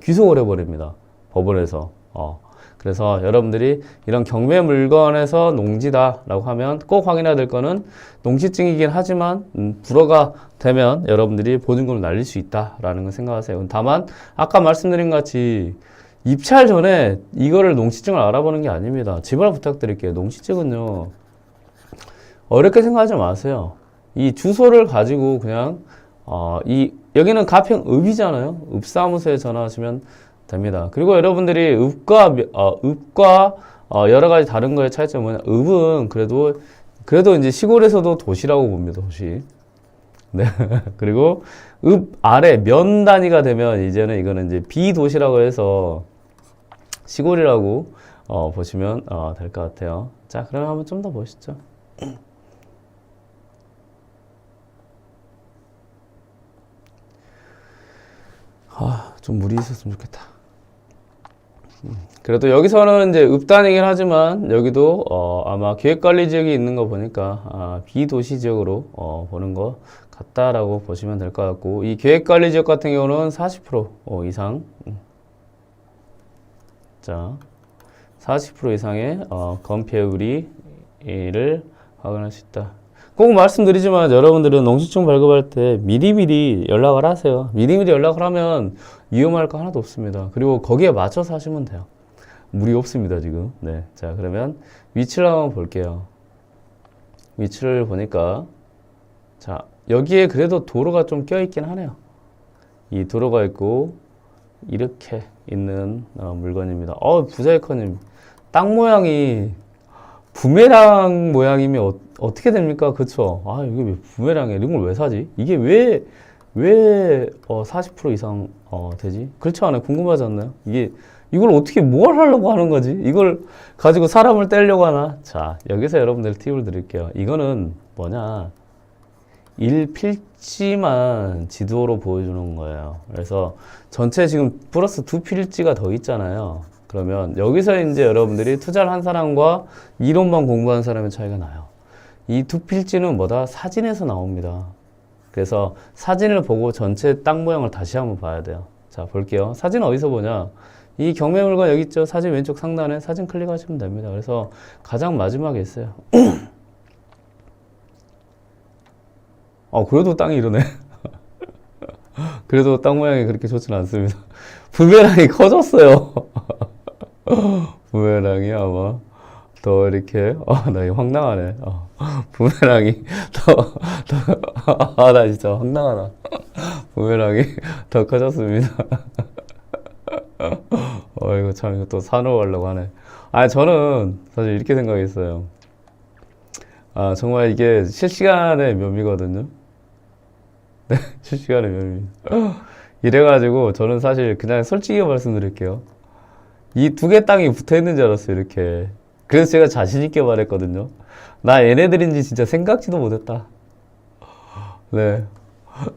귀속을 해버립니다. 법원에서. 그래서 여러분들이 이런 경매 물건에서 농지다라고 하면 꼭 확인해야 될 거는 농취증이긴 하지만 불허가 되면 여러분들이 보증금을 날릴 수 있다라는 걸 생각하세요. 다만 아까 말씀드린 것 같이 입찰 전에 이거를 농시증을 알아보는 게 아닙니다. 제발 부탁드릴게요. 농시증은요, 어렵게 생각하지 마세요. 이 주소를 가지고 그냥, 여기는 가평읍이잖아요. 읍사무소에 전화하시면 됩니다. 그리고 여러분들이 읍과 여러 가지 다른 거의 차이점이 뭐냐. 읍은 그래도 이제 시골에서도 도시라고 봅니다. 도시. 네. 그리고 읍 아래 면 단위가 되면 이제는 이거는 이제 비도시라고 해서 시골이라고 보시면 될 것 같아요. 자, 그럼 한번 좀 더 보시죠. 좀 물이 있었으면 좋겠다. 그래도 여기서는 이제 읍단이긴 하지만 여기도 아마 기획관리 지역이 있는 거 보니까 비도시 지역으로 보는 거 같다라고 보시면 될 것 같고, 이 기획관리 지역 같은 경우는 40% 이상, 자, 40% 이상의 건폐율을 확인할 수 있다. 꼭 말씀드리지만 여러분들은 농지청 발급할 때 미리미리 연락을 하세요. 미리미리 연락을 하면 위험할 거 하나도 없습니다. 그리고 거기에 맞춰서 하시면 돼요. 무리 없습니다, 지금. 네. 자, 그러면 위치를 한번 볼게요. 위치를 보니까, 자, 여기에 그래도 도로가 좀 껴있긴 하네요. 이 도로가 있고, 이렇게 있는 물건입니다. 부자이커님, 땅 모양이 부메랑 모양이면 어떻게 됩니까? 그쵸? 이게 왜 부메랑이야? 이런 걸 왜 사지? 이게 왜 40% 이상 되지? 그렇지 않아요? 궁금하지 않나요? 이걸 어떻게 뭘 하려고 하는 거지? 이걸 가지고 사람을 떼려고 하나? 자, 여기서 여러분들 팁을 드릴게요. 이거는 뭐냐? 1필지만 지도로 보여주는 거예요. 그래서 전체 지금 플러스 2필지가 더 있잖아요. 그러면 여기서 이제 여러분들이 투자를 한 사람과 이론만 공부한 사람의 차이가 나요. 이 2필지는 뭐다? 사진에서 나옵니다. 그래서 사진을 보고 전체 땅 모양을 다시 한번 봐야 돼요. 자, 볼게요. 사진 어디서 보냐? 이 경매 물건 여기 있죠? 사진 왼쪽 상단에 사진 클릭하시면 됩니다. 그래서 가장 마지막에 있어요. 그래도 땅이 이러네. 그래도 땅 모양이 그렇게 좋지는 않습니다. 부메랑이 커졌어요. 부메랑이 아마 더 이렇게, 나 이거 황당하네. 부메랑이 나 진짜 황당하다. 부메랑이 더 커졌습니다. 이거 참, 이거 또 산후하려고 하네. 저는 사실 이렇게 생각했어요. 정말 이게 실시간의 묘미거든요. 네, 실시간의 묘미. 이래가지고 저는 사실 그냥 솔직히 말씀드릴게요. 이 두 개 땅이 붙어 있는 줄 알았어요, 이렇게. 그래서 제가 자신있게 말했거든요. 나 얘네들인지 진짜 생각지도 못했다. 네.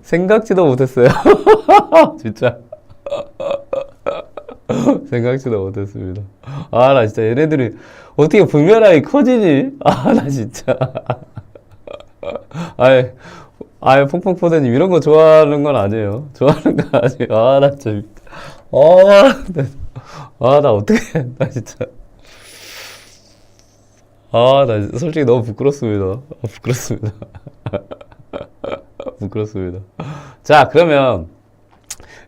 생각지도 못했어요. 진짜. 생각지도 못했습니다. 나 진짜 얘네들이 어떻게 불면하게 커지지? 나 진짜. 퐁퐁포대님 이런 거 좋아하는 건 아니에요. 좋아하는 건 아니에요. 나 진짜. 나 어떡해. 나 진짜. 나 솔직히 너무 부끄럽습니다. 부끄럽습니다. 부끄럽습니다. 자, 그러면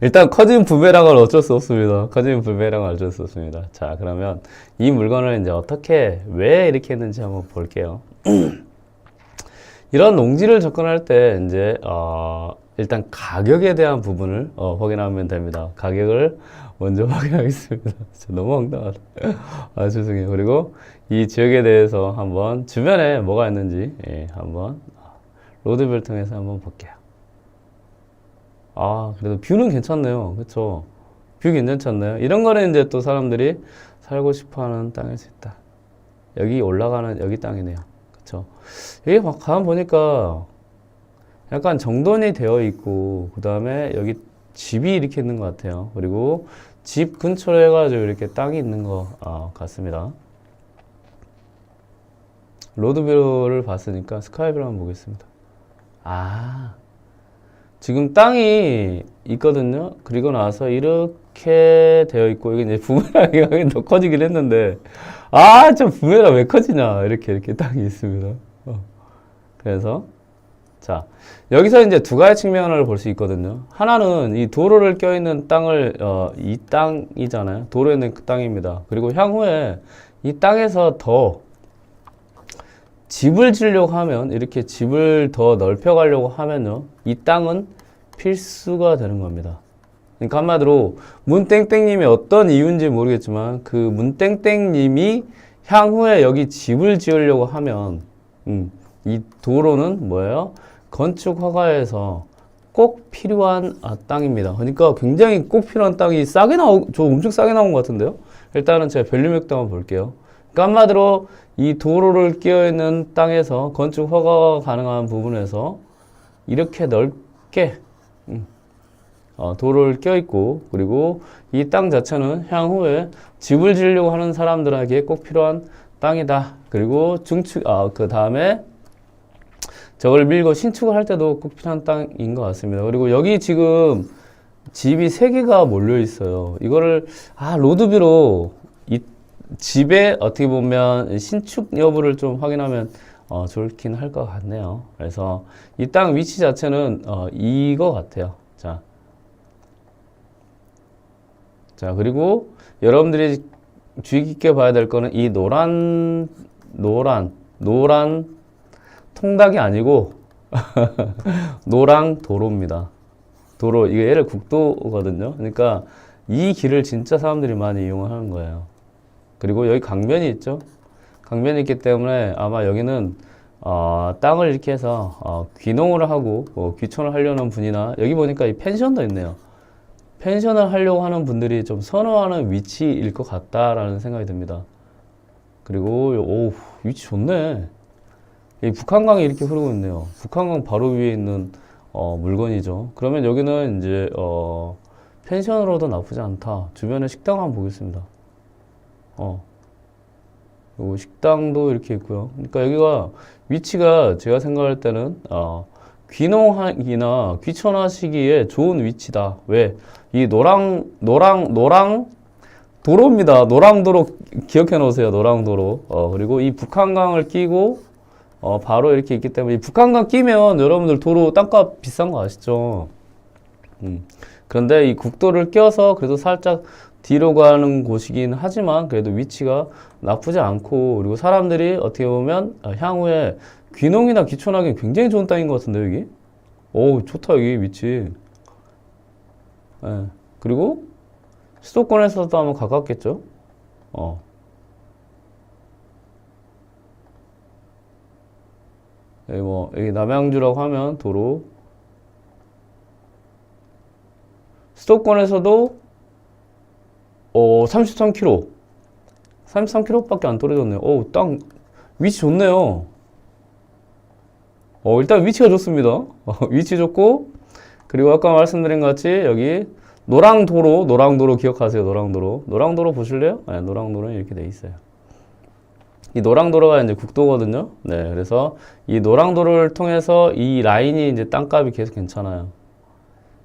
일단 커진 부메랑은 어쩔 수 없습니다. 커진 부메랑은 어쩔 수 없습니다. 자, 그러면 이 물건을 이제 왜 이렇게 했는지 한번 볼게요. 이런 농지를 접근할 때 이제 일단 가격에 대한 부분을 확인하면 됩니다. 가격을 먼저 확인하겠습니다. 진짜 너무 황당하다. 죄송해요. 그리고 이 지역에 대해서 한번 주변에 뭐가 있는지 한번 로드뷰를 통해서 한번 볼게요. 그래도 뷰는 괜찮네요. 그쵸? 뷰 괜찮지 않나요? 이런 거는 이제 또 사람들이 살고 싶어 하는 땅일 수 있다. 여기 올라가는 여기 땅이네요. 그쵸? 여기 가만 보니까 약간 정돈이 되어 있고, 그 다음에 여기 집이 이렇게 있는 것 같아요. 그리고 집 근처로 해가지고 이렇게 땅이 있는 것 같습니다. 로드뷰를 봤으니까 스카이뷰를 한번 보겠습니다. 지금 땅이 있거든요. 그리고 나서 이렇게 되어 있고, 이게 이제 부메랑이 더 커지긴 했는데, 저 부메랑 왜 커지냐. 이렇게 땅이 있습니다. 그래서 자, 여기서 이제 두 가지 측면을 볼 수 있거든요. 하나는 이 도로를 껴있는 땅을, 이 땅이잖아요. 도로에 있는 그 땅입니다. 그리고 향후에 이 땅에서 더 집을 지으려고 하면, 이렇게 집을 더 넓혀가려고 하면요. 이 땅은 필수가 되는 겁니다. 그러니까 한마디로 문땡땡님이 어떤 이유인지 모르겠지만 그 문땡땡님이 향후에 여기 집을 지으려고 하면 이 도로는 뭐예요? 건축 허가에서 꼭 필요한 땅입니다. 그러니까 굉장히 꼭 필요한 땅이 싸게 저 엄청 싸게 나온 것 같은데요? 일단은 제가 밸류맥도 한번 볼게요. 그러니까 한마디로 이 도로를 끼어 있는 땅에서 건축 허가가 가능한 부분에서 이렇게 넓게 도로를 껴있고, 그리고 이 땅 자체는 향후에 집을 지으려고 하는 사람들에게 꼭 필요한 땅이다. 그리고 그 다음에 저걸 밀고 신축을 할 때도 꼭 필요한 땅인 것 같습니다. 그리고 여기 지금 집이 3개가 몰려 있어요. 이거를, 로드뷰로 이 집에 어떻게 보면 신축 여부를 좀 확인하면 좋긴 할 것 같네요. 그래서 이 땅 위치 자체는 이거 같아요. 자, 그리고 여러분들이 주의 깊게 봐야 될 거는 이 노란 통닭이 아니고 노랑 도로입니다. 도로, 이게 얘를 국도거든요. 그러니까 이 길을 진짜 사람들이 많이 이용하는 거예요. 그리고 여기 강변이 있죠. 강변이 있기 때문에 아마 여기는 땅을 이렇게 해서 귀농을 하고 귀촌을 하려는 분이나, 여기 보니까 이 펜션도 있네요. 펜션을 하려고 하는 분들이 좀 선호하는 위치일 것 같다라는 생각이 듭니다. 그리고 위치 좋네. 이 북한강이 이렇게 흐르고 있네요. 북한강 바로 위에 있는 물건이죠. 그러면 여기는 이제 펜션으로도 나쁘지 않다. 주변에 식당 한번 보겠습니다. 그리고 식당도 이렇게 있고요. 그러니까 여기가 위치가 제가 생각할 때는 귀농하기나 귀촌하시기에 좋은 위치다. 왜? 이 노랑 도로입니다. 노랑도로 기억해 놓으세요. 노랑도로. 그리고 이 북한강을 끼고 바로 이렇게 있기 때문에, 이 북한강 끼면 여러분들 도로 땅값 비싼 거 아시죠? 그런데 이 국도를 껴서 그래도 살짝 뒤로 가는 곳이긴 하지만 그래도 위치가 나쁘지 않고, 그리고 사람들이 어떻게 보면 향후에 귀농이나 귀촌하기 굉장히 좋은 땅인 것 같은데, 여기? 좋다, 여기 위치. 예. 그리고 수도권에서도 아마 가깝겠죠? 여기 남양주라고 하면 도로. 수도권에서도 33km. 33km밖에 안 떨어졌네요. 땅 위치 좋네요. 일단 위치가 좋습니다. 위치 좋고, 그리고 아까 말씀드린 것 같이 여기 노랑도로 기억하세요. 노랑도로 보실래요? 네, 노랑도로는 이렇게 돼 있어요. 이 노랑도로가 이제 국도거든요. 네, 그래서 이 노랑도로를 통해서 이 라인이 이제 땅값이 계속 괜찮아요.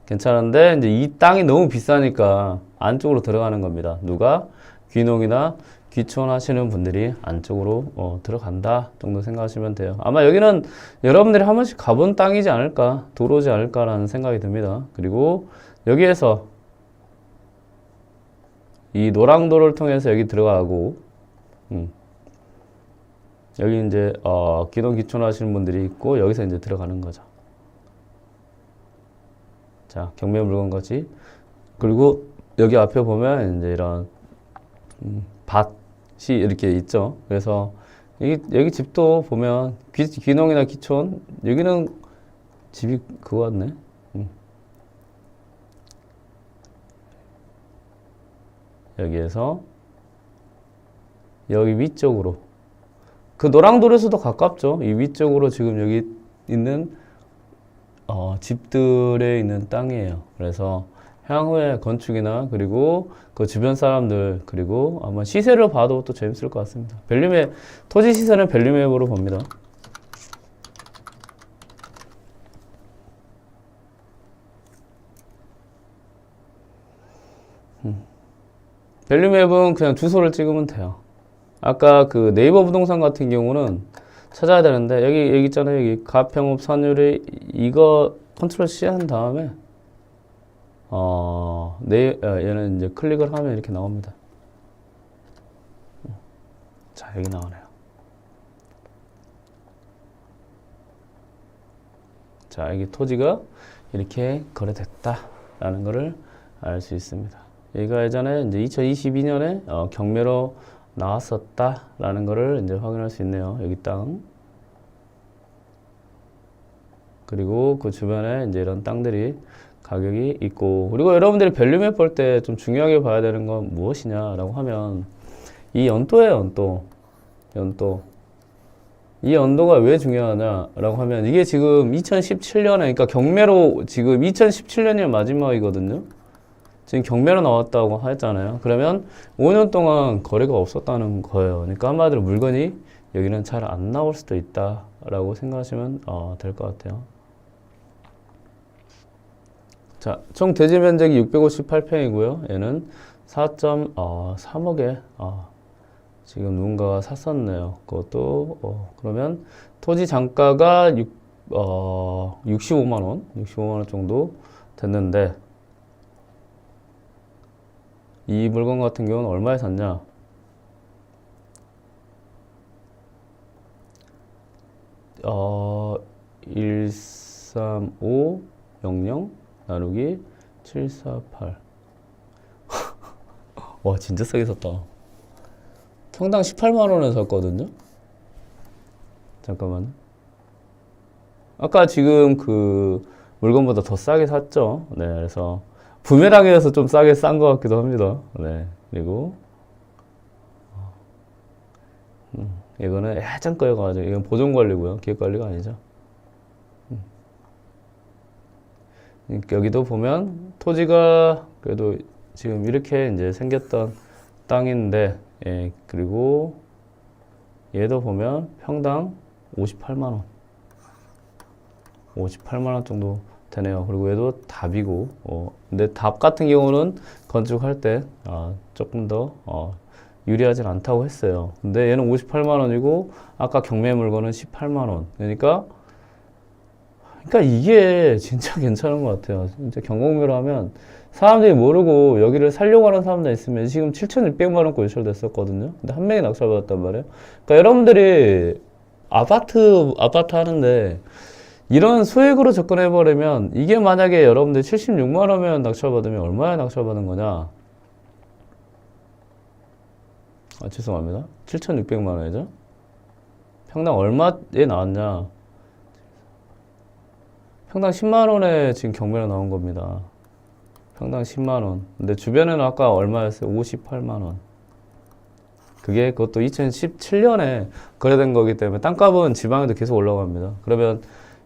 괜찮은데 이제 이 땅이 너무 비싸니까 안쪽으로 들어가는 겁니다. 누가? 귀농이나 귀촌하시는 분들이 안쪽으로 들어간다 정도 생각하시면 돼요. 아마 여기는 여러분들이 한 번씩 가본 땅이지 않을까, 도로지 않을까라는 생각이 듭니다. 그리고 여기에서 이 노랑도로를 통해서 여기 들어가고, 여기 이제 귀농 귀촌하시는 분들이 있고, 여기서 이제 들어가는 거죠. 자, 경매 물건까지. 그리고 여기 앞에 보면 이제 이런 밭이 이렇게 있죠. 그래서 여기 집도 보면 귀농이나 귀촌, 여기는 집이 그거 같네. 여기에서 여기 위쪽으로, 그 노랑도로에서도 가깝죠. 이 위쪽으로 지금 여기 있는 집들에 있는 땅이에요. 그래서 향후에 건축이나 그리고 그 주변 사람들, 그리고 아마 시세를 봐도 또 재밌을 것 같습니다. 밸류맵, 토지 시세는 밸류맵으로 봅니다. 밸류맵은 그냥 주소를 찍으면 돼요. 아까 그 네이버 부동산 같은 경우는 찾아야 되는데 여기 있잖아요. 여기 가평읍 선율이 이거 컨트롤 C 한 다음에 얘는 이제 클릭을 하면 이렇게 나옵니다. 자, 여기 나오네요. 자, 여기 토지가 이렇게 거래됐다라는 것을 알 수 있습니다. 얘가 예전에 이제 2022년에 경매로 나왔었다라는 것을 이제 확인할 수 있네요. 여기 땅. 그리고 그 주변에 이제 이런 땅들이 가격이 있고, 그리고 여러분들이 밸류맵 볼 때 좀 중요하게 봐야 되는 건 무엇이냐라고 하면 이 연도예요, 연도. 이 연도가 왜 중요하냐라고 하면 이게 지금 2017년에, 그러니까 경매로 지금 2017년이 마지막이거든요. 지금 경매로 나왔다고 했잖아요. 그러면 5년 동안 거래가 없었다는 거예요. 그러니까 한마디로 물건이 여기는 잘 안 나올 수도 있다라고 생각하시면 될 것 같아요. 자, 총 대지 면적이 658평이고요. 얘는 4.3억에 지금 누군가가 샀었네요. 그것도 그러면 토지 장가가 65만 원 정도 됐는데 이 물건 같은 경우는 얼마에 샀냐? 13500 나누기 748. 와, 진짜 싸게 샀다. 평당 18만 원에 샀거든요. 잠깐만. 아까 지금 그 물건보다 더 싸게 샀죠. 네, 그래서 부메랑에서 좀 싸게 싼 것 같기도 합니다. 네, 그리고 이거는 예전 거여가지고 이건 보존 관리고요. 기획 관리가 아니죠. 여기도 보면 토지가 그래도 지금 이렇게 이제 생겼던 땅인데, 예, 그리고 얘도 보면 평당 58만 원. 58만 원 정도 되네요. 그리고 얘도 답이고, 근데 답 같은 경우는 건축할 때 조금 더 유리하진 않다고 했어요. 근데 얘는 58만 원이고 아까 경매 물건은 18만 원. 그러니까 이게 진짜 괜찮은 것 같아요. 진짜 경공매로 하면 사람들이 모르고 여기를 살려고 하는 사람들 있으면 지금 7,600만 원권 유찰됐었거든요. 근데 한 명이 낙찰받았단 말이에요. 그러니까 여러분들이 아파트 하는데 이런 소액으로 접근해버리면 이게 만약에 여러분들 76만 원면 낙찰받으면 얼마에 낙찰받은 거냐? 죄송합니다. 7,600만 원이죠. 평당 얼마에 나왔냐? 평당 10만 원에 지금 경매로 나온 겁니다. 평당 10만 원. 근데 주변에는 아까 얼마였어요? 58만 원. 그것도 2017년에 거래된 거기 때문에 땅값은 지방에도 계속 올라갑니다. 그러면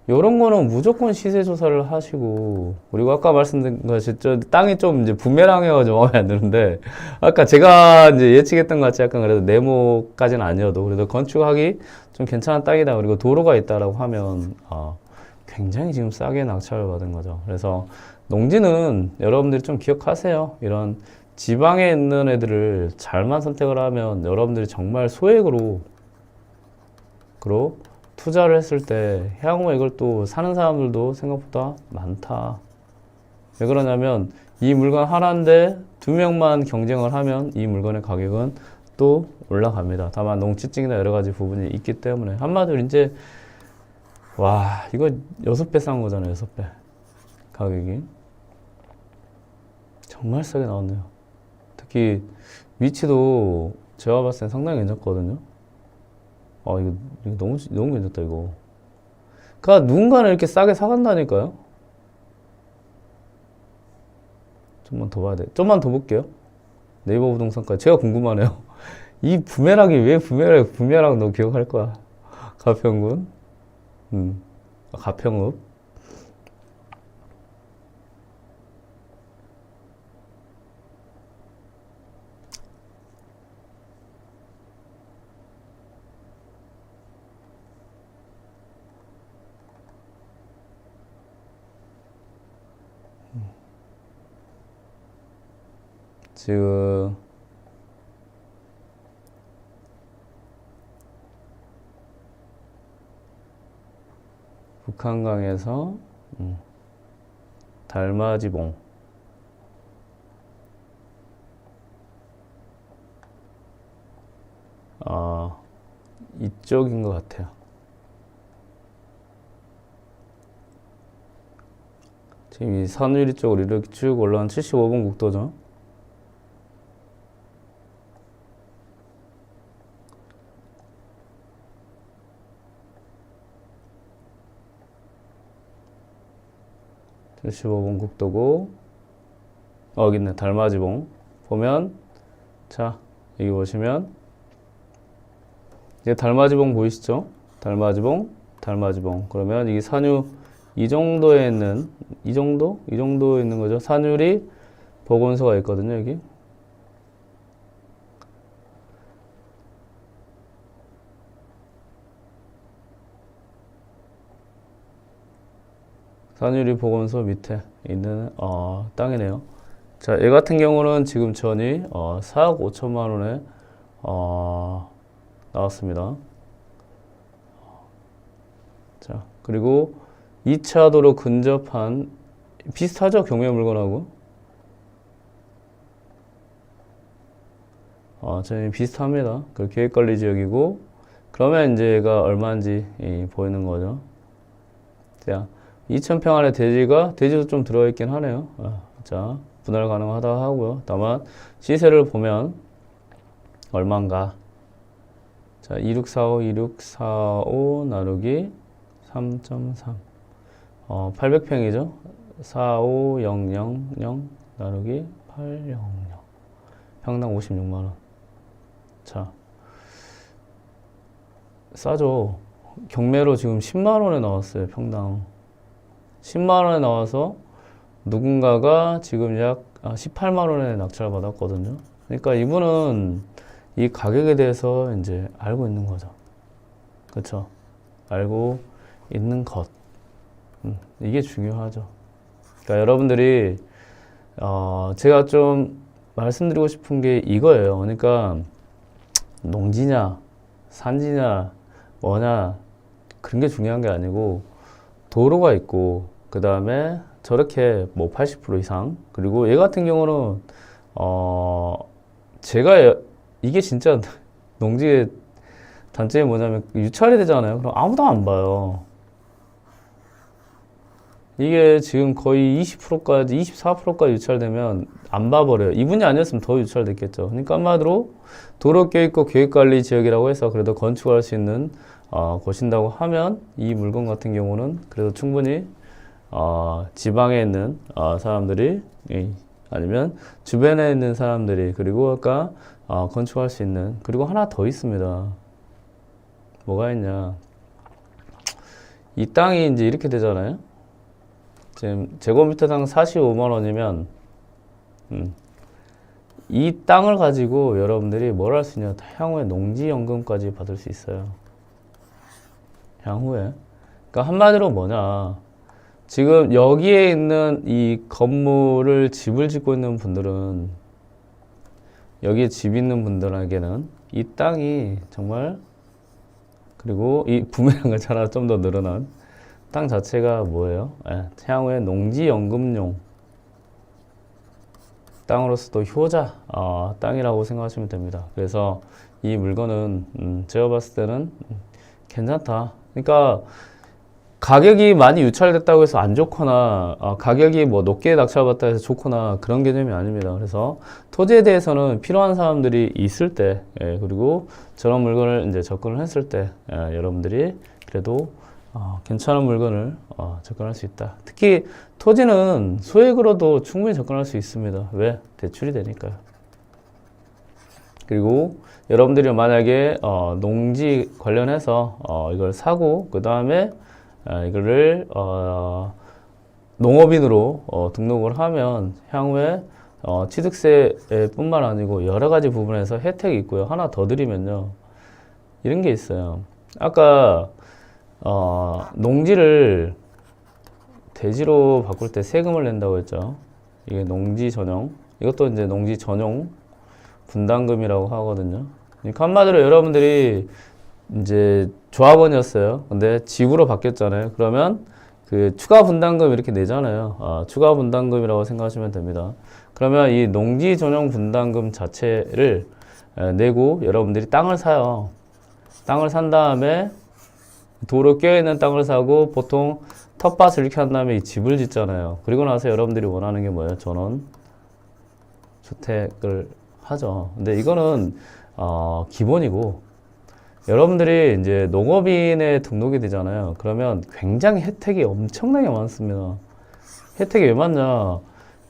이런 거는 무조건 시세 조사를 하시고, 그리고 아까 말씀드린 것이 땅이 좀 이제 부메랑해가지고 마음에 안 드는데, 아까 제가 이제 예측했던 것 같이 약간 그래도 네모까지는 아니어도 그래도 건축하기 좀 괜찮은 땅이다. 그리고 도로가 있다라고 하면, 굉장히 지금 싸게 낙찰을 받은 거죠. 그래서 농지는 여러분들이 좀 기억하세요. 이런 지방에 있는 애들을 잘만 선택을 하면 여러분들이 정말 소액으로 투자를 했을 때 향후에 이걸 또 사는 사람들도 생각보다 많다. 왜 그러냐면 이 물건 하나인데 2명만 경쟁을 하면 이 물건의 가격은 또 올라갑니다. 다만 농지증이나 여러 가지 부분이 있기 때문에 한마디로 이제 와, 이거 6배 싼 거잖아요. 6배 가격이 정말 싸게 나왔네요. 특히 위치도 제가 봤을 땐 상당히 괜찮거든요. 이거 너무 괜찮다, 이거. 그니까 누군가는 이렇게 싸게 사간다니까요. 좀만 더 봐야 돼. 좀만 더 볼게요. 네이버 부동산까지. 제가 궁금하네요. 이 부메랑이 왜 부메랑 너 기억할 거야. 가평군. 가평읍. 지금 북한강에서 달맞이봉. 이쪽인 것 같아요. 지금 이 산유리 쪽으로 이렇게 쭉 올라온 75번 국도죠. (75번) 국도고, 여기 있네. 달맞이봉 보면, 자 여기 보시면 이제 달맞이봉 보이시죠? 달맞이봉, 달맞이봉. 그러면 이게 산유 이 정도에 있는, 이 정도에 있는 거죠. 산유리 보건소가 있거든요, 여기. 산유리 보건소 밑에 있는 땅이네요. 자, 얘 같은 경우는 지금 전이 4억 5천만 원에 나왔습니다. 자, 그리고 2차 도로 근접한, 비슷하죠? 경매 물건하고. 저희 비슷합니다. 그 계획관리 지역이고, 그러면 이제 얘가 얼마인지 보이는 거죠. 자, 2,000평 안에 대지도 좀 들어있긴 하네요. 자, 분할 가능하다 하고요. 다만, 시세를 보면, 얼마인가. 자, 2645 나누기 3.3. 800평이죠? 45000 나누기 800. 평당 56만원. 자, 싸죠? 경매로 지금 10만원에 나왔어요, 평당. 10만원에 나와서 누군가가 지금 약 18만원에 낙찰 받았거든요. 그러니까 이분은 이 가격에 대해서 이제 알고 있는 거죠. 그쵸? 알고 있는 것. 이게 중요하죠. 그러니까 여러분들이, 제가 좀 말씀드리고 싶은 게 이거예요. 그러니까, 농지냐, 산지냐, 뭐냐, 그런 게 중요한 게 아니고, 도로가 있고, 그 다음에 저렇게 뭐 80% 이상, 그리고 얘 같은 경우는, 제가 이게 진짜 농지의 단점이 뭐냐면 유찰이 되잖아요. 그럼 아무도 안 봐요. 이게 지금 거의 20%까지, 24%까지 유찰되면 안 봐버려요. 이분이 아니었으면 더 유찰됐겠죠. 그러니까 한마디로 도로 껴있고 계획관리 지역이라고 해서 그래도 건축할 수 있는 곳인다고 하면 이 물건 같은 경우는 그래도 충분히 지방에 있는 사람들이, 아니면 주변에 있는 사람들이, 그리고 아까 건축할 수 있는, 그리고 하나 더 있습니다. 뭐가 있냐, 이 땅이 이제 이렇게 되잖아요. 지금 제곱미터당 45만 원이면 이 땅을 가지고 여러분들이 뭘 할 수 있냐, 향후에 농지연금까지 받을 수 있어요. 향후에. 그러니까 한마디로 뭐냐, 지금 여기에 있는 이 건물을, 집을 짓고 있는 분들은, 여기에 집 있는 분들에게는 이 땅이 정말, 그리고 이 부메랑 것처럼 좀 더 늘어난 땅 자체가 뭐예요? 향후에 농지연금용 땅으로서도 효자 땅이라고 생각하시면 됩니다. 그래서 이 물건은 제가 봤을 때는 괜찮다. 그러니까 가격이 많이 유찰됐다고 해서 안 좋거나, 가격이 뭐 높게 낙찰받다 해서 좋거나, 그런 개념이 아닙니다. 그래서 토지에 대해서는 필요한 사람들이 있을 때, 그리고 저런 물건을 이제 접근을 했을 때, 여러분들이 그래도 괜찮은 물건을 접근할 수 있다. 특히 토지는 소액으로도 충분히 접근할 수 있습니다. 왜? 대출이 되니까요. 그리고 여러분들이 만약에 농지 관련해서 이걸 사고, 그 다음에 이거를 농업인으로 등록을 하면 향후에 취득세뿐만 아니고 여러 가지 부분에서 혜택이 있고요. 하나 더 드리면요, 이런 게 있어요. 아까 농지를 대지로 바꿀 때 세금을 낸다고 했죠. 이게 농지 전용, 이것도 이제 농지 전용 분담금이라고 하거든요. 그러니까 한마디로 여러분들이 이제 조합원이었어요. 근데 지구로 바뀌었잖아요. 그러면 그 추가 분담금 이렇게 내잖아요. 추가 분담금이라고 생각하시면 됩니다. 그러면 이 농지 전용 분담금 자체를 내고 여러분들이 땅을 사요. 땅을 산 다음에 도로 껴있는 땅을 사고 보통 텃밭을 이렇게 한 다음에 이 집을 짓잖아요. 그리고 나서 여러분들이 원하는 게 뭐예요? 전원 주택을 하죠. 근데 이거는 기본이고 여러분들이 이제 농업인에 등록이 되잖아요. 그러면 굉장히 혜택이 엄청나게 많습니다. 혜택이 왜 많냐?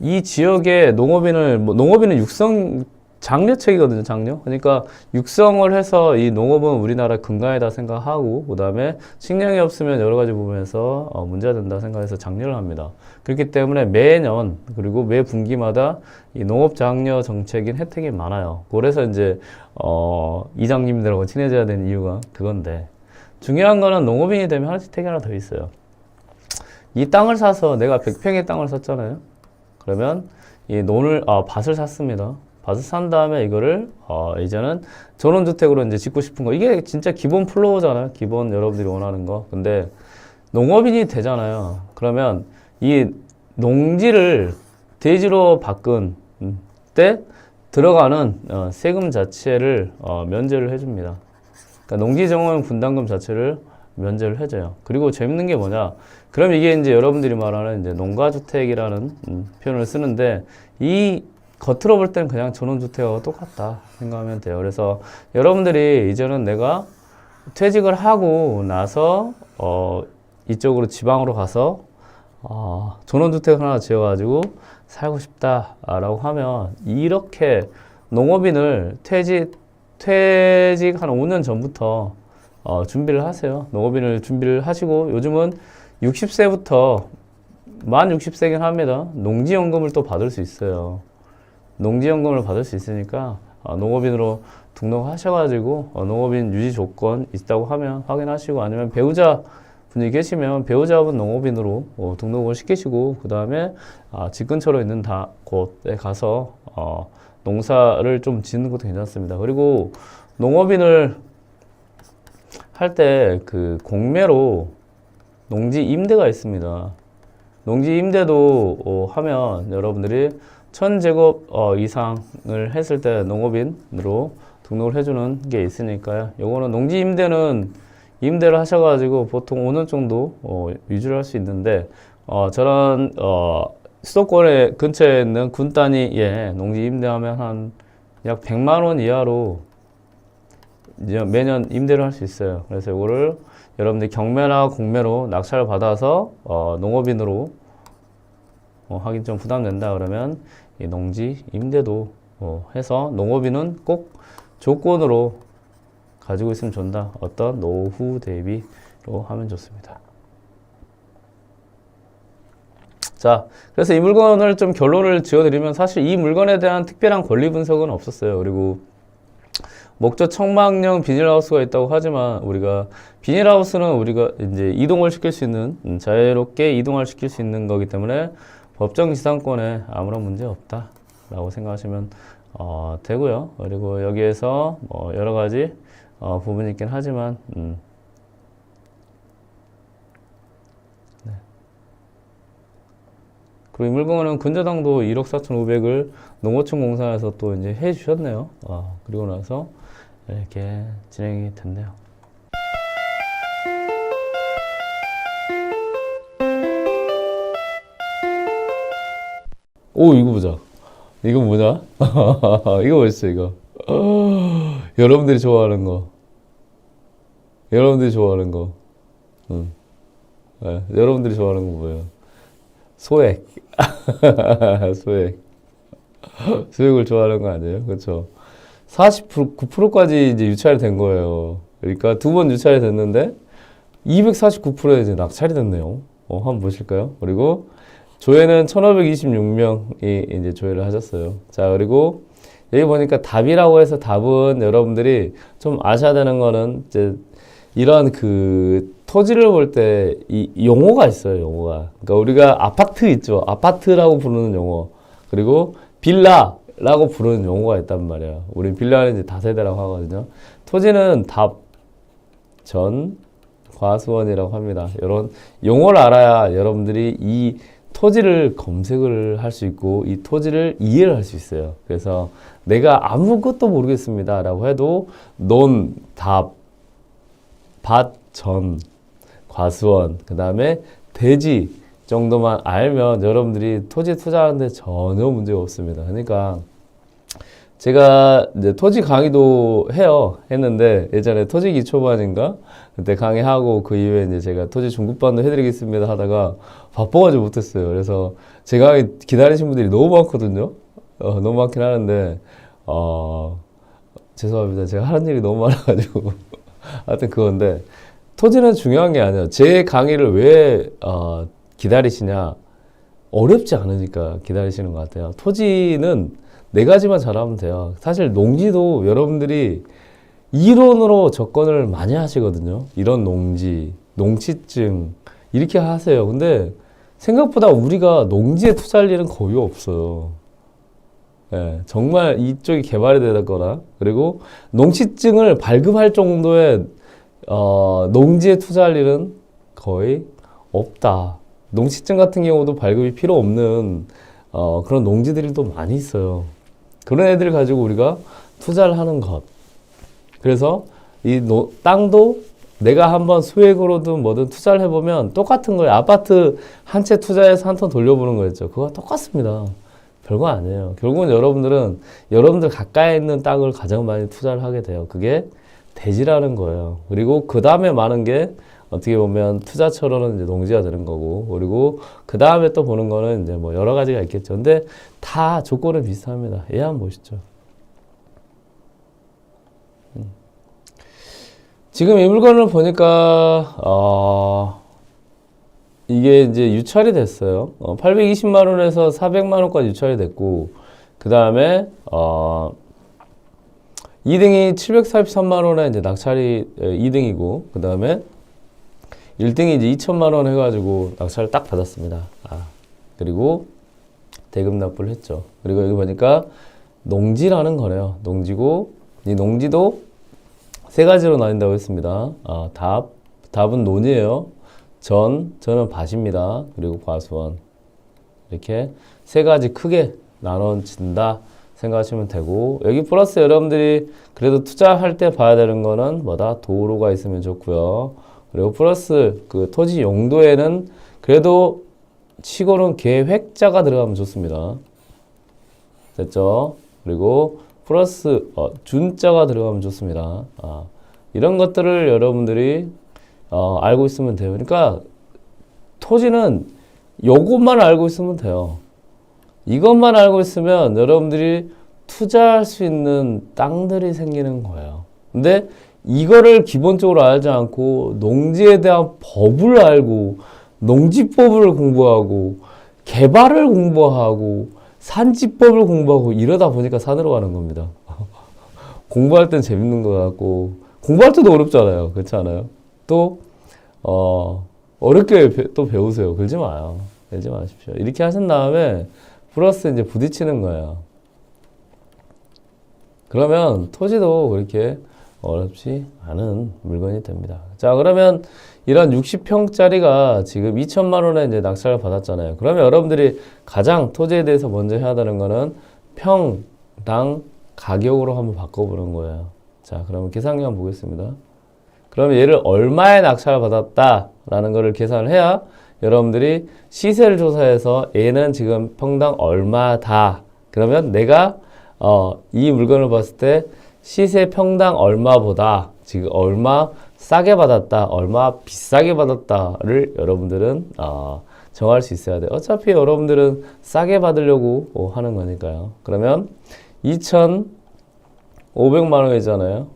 이 지역에 농업인은 육성 장려책이거든요, 장려. 그러니까 육성을 해서 이 농업은 우리나라 근간이다 생각하고, 그 다음에 식량이 없으면 여러 가지 부분에서 문제가 된다 생각해서 장려를 합니다. 그렇기 때문에 매년, 그리고 매 분기마다 이 농업 장려 정책인 혜택이 많아요. 그래서 이제, 이장님들하고 친해져야 되는 이유가 그건데, 중요한 거는 농업인이 되면 혜택이 하나 더 있어요. 이 땅을 사서 내가 100평의 땅을 샀잖아요. 그러면 이 밭을 샀습니다. 밭을 산 다음에 이거를 이제는 전원주택으로 이제 짓고 싶은 거. 이게 진짜 기본 플로우잖아요. 기본 여러분들이 원하는 거. 근데 농업인이 되잖아요. 그러면 이 농지를 대지로 바꾼 때 들어가는 세금 자체를 면제를 해줍니다. 그러니까 농지 정원 분담금 자체를 면제를 해줘요. 그리고 재밌는 게 뭐냐? 그럼 이게 이제 여러분들이 말하는 이제 농가주택이라는 표현을 쓰는데 이 겉으로 볼 때는 그냥 전원주택하고 똑같다 생각하면 돼요. 그래서 여러분들이 이제는 내가 퇴직을 하고 나서 이쪽으로 지방으로 가서 전원주택 하나 지어가지고 살고 싶다라고 하면 이렇게 농업인을 퇴직 한 5년 전부터 준비를 하세요. 농업인을 준비를 하시고 요즘은 60세부터 만 60세긴 합니다. 농지연금을 또 받을 수 있어요. 농지연금을 받을 수 있으니까 농업인으로 등록하셔가지고 농업인 유지 조건 있다고 하면 확인하시고 아니면 배우자 분이 계시면 배우자분 농업인으로 등록을 시키시고 그 다음에 집 근처로 있는 곳에 가서 농사를 좀 짓는 것도 괜찮습니다. 그리고 농업인을 할 때 그 공매로 농지 임대가 있습니다. 농지 임대도 하면 여러분들이 1000제곱 이상을 했을 때 농업인으로 등록을 해주는 게 있으니까요. 요거는 농지 임대를 하셔가지고 보통 5년 정도 유지를 할 수 있는데 저런 수도권에 근처에 있는 군 단위에 농지 임대하면 한 약 100만 원 이하로 이제 매년 임대를 할 수 있어요. 그래서 이거를 여러분들 경매나 공매로 낙찰을 받아서 농업인으로 하긴 좀 부담된다 그러면 이 농지 임대도 해서 농업인은 꼭 조건으로 가지고 있으면 좋다. 어떤 노후 대비로 하면 좋습니다. 자, 그래서 이 물건을 좀 결론을 지어드리면 사실 이 물건에 대한 특별한 권리 분석은 없었어요. 그리고 목조 청망형 비닐하우스가 있다고 하지만 비닐하우스는 우리가 이제 이동을 시킬 수 있는 자유롭게 이동을 시킬 수 있는 거기 때문에 법정 지상권에 아무런 문제 없다라고 생각하시면 되고요. 그리고 여기에서 여러 가지 부분이 있긴 하지만 네. 그리고 이 물건은 근저당도 1억 4,500을 농어촌 공사에서 또 이제 해 주셨네요. 그리고 나서 이렇게 진행이 됐네요. 오, 이거 보자. 이거 뭐냐? 이거 멋있어, 이거. 여러분들이 좋아하는 거. 여러분들이 좋아하는 거. 네, 여러분들이 좋아하는 거 뭐예요? 소액. 소액. 소액을 좋아하는 거 아니에요? 그렇죠? 49%까지 이제 유찰이 된 거예요. 그러니까 두 번 유찰이 됐는데 249%에 이제 낙찰이 됐네요. 한번 보실까요? 그리고 조회는 1526명이 이제 조회를 하셨어요. 자, 그리고 여기 보니까 답이라고 해서 답은 여러분들이 좀 아셔야 되는 거는 이제 이런 그 토지를 볼 때 이 용어가 있어요, 용어가. 그러니까 우리가 아파트 있죠. 아파트라고 부르는 용어. 그리고 빌라라고 부르는 용어가 있단 말이에요. 우리 빌라는 이제 다세대라고 하거든요. 토지는 답, 전 과수원이라고 합니다. 이런 용어를 알아야 여러분들이 이 토지를 검색을 할 수 있고 이 토지를 이해를 할 수 있어요. 그래서 내가 아무것도 모르겠습니다 라고 해도 논, 답, 밭, 전, 과수원, 그 다음에 대지 정도만 알면 여러분들이 토지 투자하는데 전혀 문제가 없습니다. 그러니까 제가 이제 토지 강의도 했는데 예전에 토지 기초반인가 그때 강의하고 그 이후에 이제 제가 토지 중급반도 해드리겠습니다 하다가 바빠가지고 못했어요. 그래서 제 강의 기다리신 분들이 너무 많거든요. 너무 많긴 하는데 죄송합니다. 제가 하는 일이 너무 많아가지고 하여튼 그건데 토지는 중요한 게 아니에요. 제 강의를 왜 기다리시냐? 어렵지 않으니까 기다리시는 것 같아요. 토지는 네 가지만 잘하면 돼요. 사실 농지도 여러분들이 이론으로 접근을 많이 하시거든요. 이런 농지, 농지증 이렇게 하세요. 근데 생각보다 우리가 농지에 투자할 일은 거의 없어요. 예, 정말 이쪽이 개발이 되거나 그리고 농지증을 발급할 정도의 농지에 투자할 일은 거의 없다. 농지증 같은 경우도 발급이 필요 없는 그런 농지들이 또 많이 있어요. 그런 애들 가지고 우리가 투자를 하는 것. 그래서 이 땅도 내가 한번 소액으로든 뭐든 투자를 해보면 똑같은 거예요. 아파트 한 채 투자해서 한 턴 돌려보는 거였죠. 그거 똑같습니다. 별거 아니에요. 결국은 여러분들 가까이 있는 땅을 가장 많이 투자를 하게 돼요. 그게 대지라는 거예요. 그리고 그 다음에 많은 게 어떻게 보면 투자처로는 이제 농지가 되는 거고, 그리고 그 다음에 또 보는 거는 이제 뭐 여러 가지가 있겠죠. 근데 다 조건은 비슷합니다. 얘 한번 보시죠. 지금 이 물건을 보니까, 이게 이제 유찰이 됐어요. 820만 원에서 400만 원까지 유찰이 됐고, 그 다음에, 2등이 743만 원에 이제 낙찰이 2등이고, 그 다음에 1등이 이제 2천만 원 해가지고 낙찰을 딱 받았습니다. 그리고 대금 납부를 했죠. 그리고 여기 보니까 농지라는 거네요. 농지고, 이 농지도 세 가지로 나뉜다고 했습니다. 답은 논이에요. 저는 밭입니다. 그리고 과수원. 이렇게 세 가지 크게 나눠진다 생각하시면 되고, 여기 플러스 여러분들이 그래도 투자할 때 봐야 되는 거는 뭐다? 도로가 있으면 좋고요. 그리고 플러스 그 토지 용도에는 그래도 치고는 계획자가 들어가면 좋습니다. 됐죠? 그리고 플러스 준자가 들어가면 좋습니다. 이런 것들을 여러분들이 알고 있으면 돼요. 그러니까 토지는 요것만 알고 있으면 돼요. 이것만 알고 있으면 여러분들이 투자할 수 있는 땅들이 생기는 거예요. 근데 이거를 기본적으로 알지 않고 농지에 대한 법을 알고 농지법을 공부하고 개발을 공부하고 산지법을 공부하고 이러다 보니까 산으로 가는 겁니다. 공부할 땐 재밌는 것 같고 공부할 때도 어렵잖아요. 그렇지 않아요? 또 어렵게 또 배우세요. 그러지 마요. 그러지 마십시오. 이렇게 하신 다음에 플러스 이제 부딪히는 거예요. 그러면 토지도 그렇게 어렵지 않은 물건이 됩니다. 자, 그러면 이런 60평짜리가 지금 2천만 원에 이제 낙찰을 받았잖아요. 그러면 여러분들이 가장 토지에 대해서 먼저 해야 되는 거는 평당 가격으로 한번 바꿔보는 거예요. 자, 그러면 계산기 한번 보겠습니다. 그러면 얘를 얼마에 낙찰을 받았다라는 거를 계산을 해야 여러분들이 시세를 조사해서 얘는 지금 평당 얼마다. 그러면 내가 이 물건을 봤을 때 시세 평당 얼마보다 지금 얼마 싸게 받았다, 얼마 비싸게 받았다를 여러분들은 정할 수 있어야 돼요. 어차피 여러분들은 싸게 받으려고 하는 거니까요. 그러면 2,500만 원이잖아요.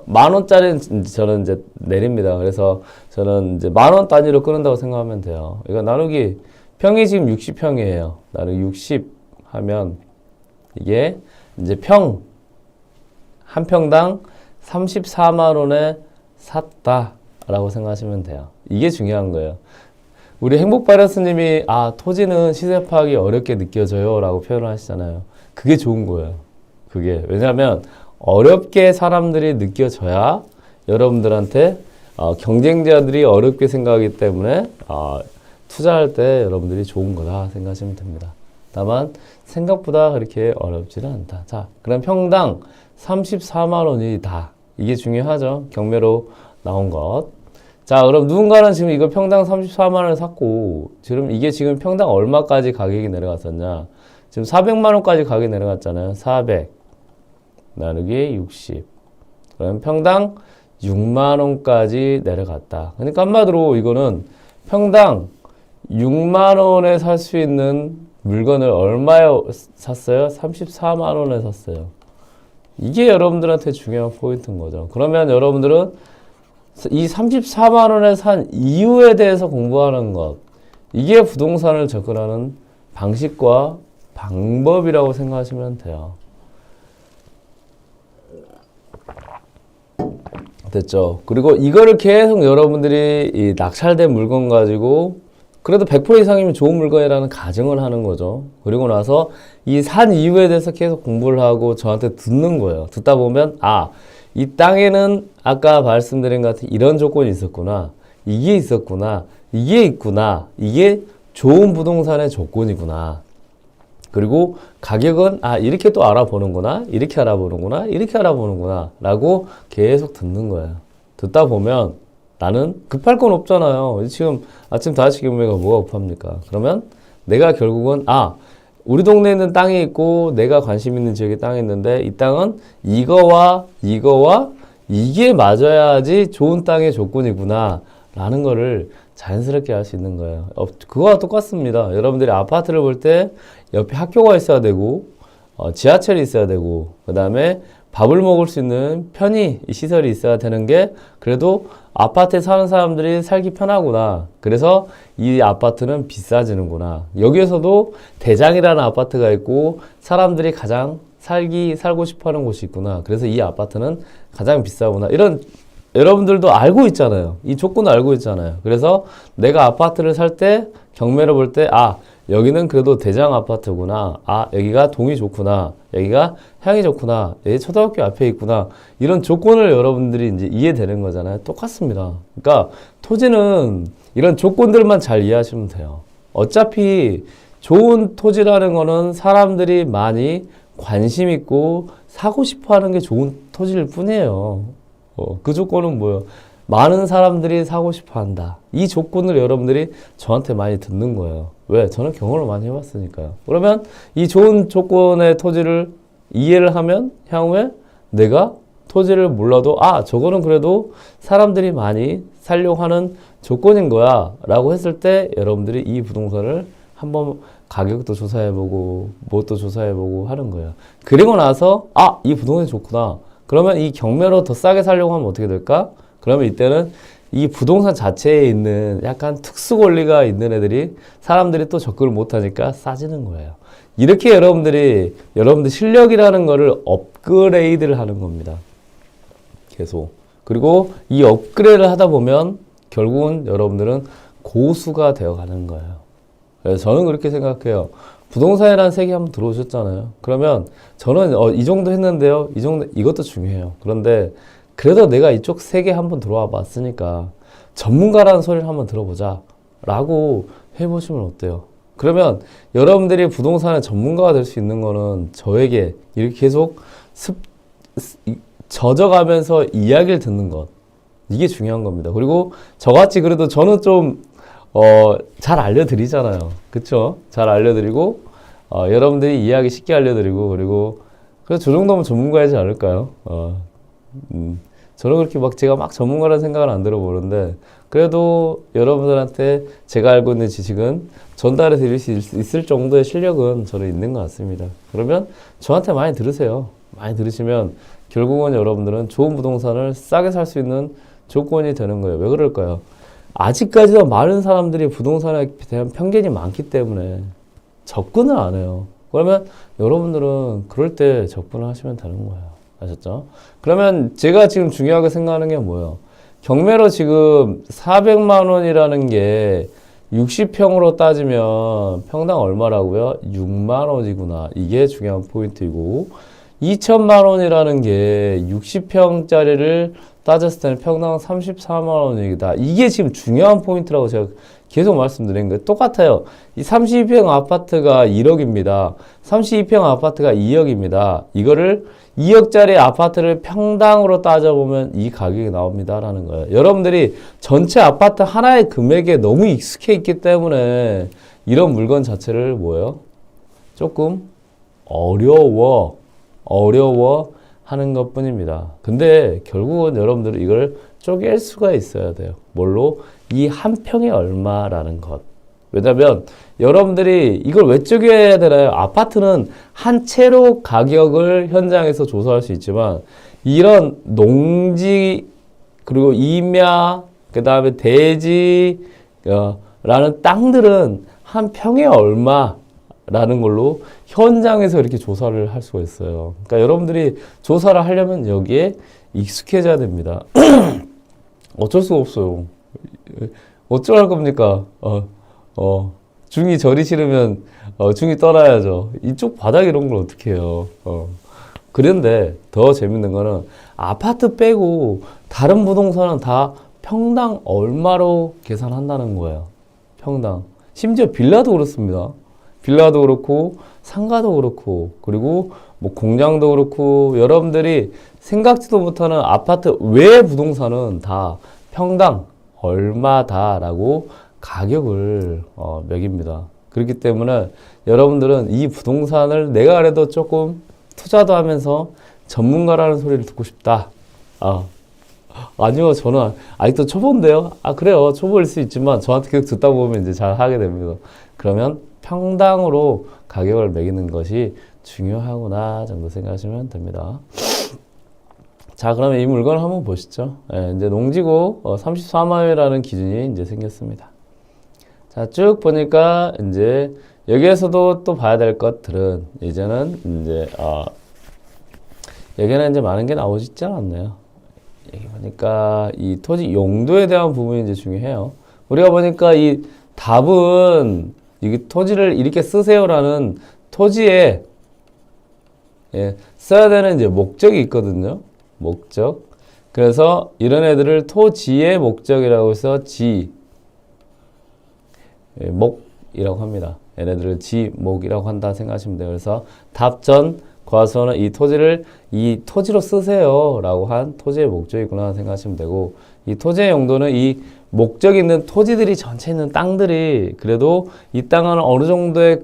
만 원짜리는 저는 이제 내립니다. 그래서 저는 이제 만 원 단위로 끊는다고 생각하면 돼요. 이거 나누기 평이 지금 60평이에요. 나누기 60 하면 이게 이제 한 평당 34만 원에 샀다라고 생각하시면 돼요. 이게 중요한 거예요. 우리 행복바이러스님이 토지는 시세 파악이 어렵게 느껴져요 라고 표현을 하시잖아요. 그게 좋은 거예요. 왜냐하면 어렵게 사람들이 느껴져야 여러분들한테 경쟁자들이 어렵게 생각하기 때문에 투자할 때 여러분들이 좋은 거다 생각하시면 됩니다. 다만 생각보다 그렇게 어렵지는 않다. 자, 그럼 평당 34만 원이다. 이게 중요하죠. 경매로 나온 것. 자, 그럼 누군가는 지금 이거 평당 34만 원을 샀고, 지금 이게 지금 평당 얼마까지 가격이 내려갔었냐? 지금 400만 원까지 가격이 내려갔잖아요. 400 나누기 60. 그럼 평당 6만 원까지 내려갔다. 그러니까 한마디로 이거는 평당 6만 원에 살 수 있는 물건을 얼마에 샀어요? 34만 원에 샀어요. 이게 여러분들한테 중요한 포인트인 거죠. 그러면 여러분들은 이 34만 원에 산 이유에 대해서 공부하는 것, 이게 부동산을 접근하는 방식과 방법이라고 생각하시면 돼요. 됐죠? 그리고 이거를 계속 여러분들이 이 낙찰된 물건 가지고 그래도 100% 이상이면 좋은 물건이라는 가정을 하는 거죠. 그리고 나서 이 산 이유에 대해서 계속 공부를 하고 저한테 듣는 거예요. 듣다 보면 이 땅에는 아까 말씀드린 것 같은 이런 조건이 있었구나. 이게 있었구나. 이게 있구나. 이게 좋은 부동산의 조건이구나. 그리고 가격은 이렇게 또 알아보는구나. 이렇게 알아보는구나. 이렇게 알아보는구나. 라고 계속 듣는 거예요. 듣다 보면 나는 급할 건 없잖아요. 지금 아침 5시 경매가 뭐가 급합니까? 그러면 내가 결국은 우리 동네에 있는 땅이 있고 내가 관심 있는 지역에 땅이 있는데 이 땅은 이거와 이게 맞아야지 좋은 땅의 조건이구나 라는 거를 자연스럽게 할 수 있는 거예요. 그거와 똑같습니다. 여러분들이 아파트를 볼 때 옆에 학교가 있어야 되고 지하철이 있어야 되고 그 다음에 밥을 먹을 수 있는 편의 시설이 있어야 되는 게 그래도 아파트에 사는 사람들이 살기 편하구나. 그래서 이 아파트는 비싸지는구나. 여기에서도 대장이라는 아파트가 있고 사람들이 가장 살고 싶어 하는 곳이 있구나. 그래서 이 아파트는 가장 비싸구나. 이런 여러분들도 알고 있잖아요. 이 조건을 알고 있잖아요. 그래서 내가 아파트를 살 때 경매를 볼 때 여기는 그래도 대장 아파트구나. 여기가 동이 좋구나. 여기가 향이 좋구나. 여기 초등학교 앞에 있구나. 이런 조건을 여러분들이 이제 이해되는 거잖아요. 똑같습니다. 그러니까 토지는 이런 조건들만 잘 이해하시면 돼요. 어차피 좋은 토지라는 거는 사람들이 많이 관심 있고 사고 싶어 하는 게 좋은 토지일 뿐이에요. 그 조건은 뭐예요? 많은 사람들이 사고 싶어 한다. 이 조건을 여러분들이 저한테 많이 듣는 거예요. 왜? 저는 경험을 많이 해봤으니까요. 그러면 이 좋은 조건의 토지를 이해를 하면 향후에 내가 토지를 몰라도 저거는 그래도 사람들이 많이 살려고 하는 조건인 거야 라고 했을 때 여러분들이 이 부동산을 한번 가격도 조사해보고 뭣도 조사해보고 하는 거예요. 그리고 나서 이 부동산이 좋구나. 그러면 이 경매로 더 싸게 살려고 하면 어떻게 될까? 그러면 이때는 이 부동산 자체에 있는 약간 특수 권리가 있는 애들이 사람들이 또 접근을 못하니까 싸지는 거예요. 이렇게 여러분들 실력이라는 거를 업그레이드를 하는 겁니다. 계속. 그리고 이 업그레이드를 하다 보면 결국은 여러분들은 고수가 되어 가는 거예요. 그래서 저는 그렇게 생각해요. 부동산이라는 세계 한번 들어오셨잖아요. 그러면 저는 이 정도 했는데요. 이것도 중요해요. 그런데 그래도 내가 이쪽 세계 한번 들어와 봤으니까 전문가라는 소리를 한번 들어보자 라고 해보시면 어때요? 그러면 여러분들이 부동산의 전문가가 될 수 있는 거는 저에게 이렇게 계속 젖어가면서 이야기를 듣는 것, 이게 중요한 겁니다. 그리고 저같이 그래도 저는 좀 잘 알려드리잖아요. 그쵸? 잘 알려드리고 여러분들이 이해하기 쉽게 알려드리고 그래서 저 정도면 전문가이지 않을까요? 저는 그렇게 제가 전문가라는 생각은 안 들어보는데 그래도 여러분들한테 제가 알고 있는 지식은 전달해 드릴 수 있을 정도의 실력은 저는 있는 것 같습니다. 그러면 저한테 많이 들으세요. 많이 들으시면 결국은 여러분들은 좋은 부동산을 싸게 살 수 있는 조건이 되는 거예요. 왜 그럴까요? 아직까지도 많은 사람들이 부동산에 대한 편견이 많기 때문에 접근을 안 해요. 그러면 여러분들은 그럴 때 접근을 하시면 되는 거예요. 아셨죠? 그러면 제가 지금 중요하게 생각하는 게 뭐예요? 경매로 지금 400만 원이라는 게 60평으로 따지면 평당 얼마라고요? 6만 원이구나. 이게 중요한 포인트이고 2천만 원이라는 게 60평짜리를 따졌을 때는 평당 34만 원이다. 이게 지금 중요한 포인트라고 제가 계속 말씀드린 거예요. 똑같아요. 이 32평 아파트가 1억입니다. 32평 아파트가 2억입니다. 이거를 2억짜리 아파트를 평당으로 따져보면 이 가격이 나옵니다라는 거예요. 여러분들이 전체 아파트 하나의 금액에 너무 익숙해 있기 때문에 이런 물건 자체를 뭐예요? 조금 어려워 하는 것 뿐입니다. 근데 결국은 여러분들은 이걸 쪼갤 수가 있어야 돼요. 뭘로? 이 한 평에 얼마라는 것. 왜냐면 여러분들이 이걸 왜 쪼개야 되나요? 아파트는 한 채로 가격을 현장에서 조사할 수 있지만 이런 농지 그리고 임야 그 다음에 대지 라는 땅들은 한 평에 얼마라는 걸로 현장에서 이렇게 조사를 할 수가 있어요. 그러니까 여러분들이 조사를 하려면 여기에 익숙해져야 됩니다. 어쩔 수가 없어요. 어쩌할 겁니까? 중이 저리 싫으면 중이 떠나야죠. 이쪽 바닥 이런 걸 어떻게 해요? 그런데 더 재밌는 거는 아파트 빼고 다른 부동산은 다 평당 얼마로 계산한다는 거예요. 평당. 심지어 빌라도 그렇습니다. 빌라도 그렇고 상가도 그렇고 그리고 뭐 공장도 그렇고 여러분들이 생각지도 못하는 아파트 외 부동산은 다 평당 얼마다라고 가격을 매깁니다. 그렇기 때문에 여러분들은 이 부동산을 내가 그래도 조금 투자도 하면서 전문가라는 소리를 듣고 싶다. 아니요, 저는 아직도 초보인데요. 그래요. 초보일 수 있지만 저한테 계속 듣다 보면 이제 잘 하게 됩니다. 그러면 평당으로 가격을 매기는 것이 중요하구나 정도 생각하시면 됩니다. 자, 그러면 이 물건을 한번 보시죠. 이제 농지고 34만 원이라는 기준이 이제 생겼습니다. 자, 쭉 보니까 이제 여기에서도 또 봐야 될 것들은 이제는 이제 여기는 이제 많은 게 나오지 않았네요. 여기 보니까 이 토지 용도에 대한 부분이 이제 중요해요. 우리가 보니까 이 답은 이 토지를 이렇게 쓰세요라는 토지에 써야 되는 이제 목적이 있거든요. 목적. 그래서 이런 애들을 토지의 목적이라고 해서 목이라고 합니다. 얘네들을 지목이라고 한다 생각하시면 돼요. 그래서 답전 과서는 이 토지를 이 토지로 쓰세요 라고 한 토지의 목적이구나 생각하시면 되고 이 토지의 용도는 이 목적이 있는 토지들이 전체 있는 땅들이 그래도 이 땅은 어느 정도의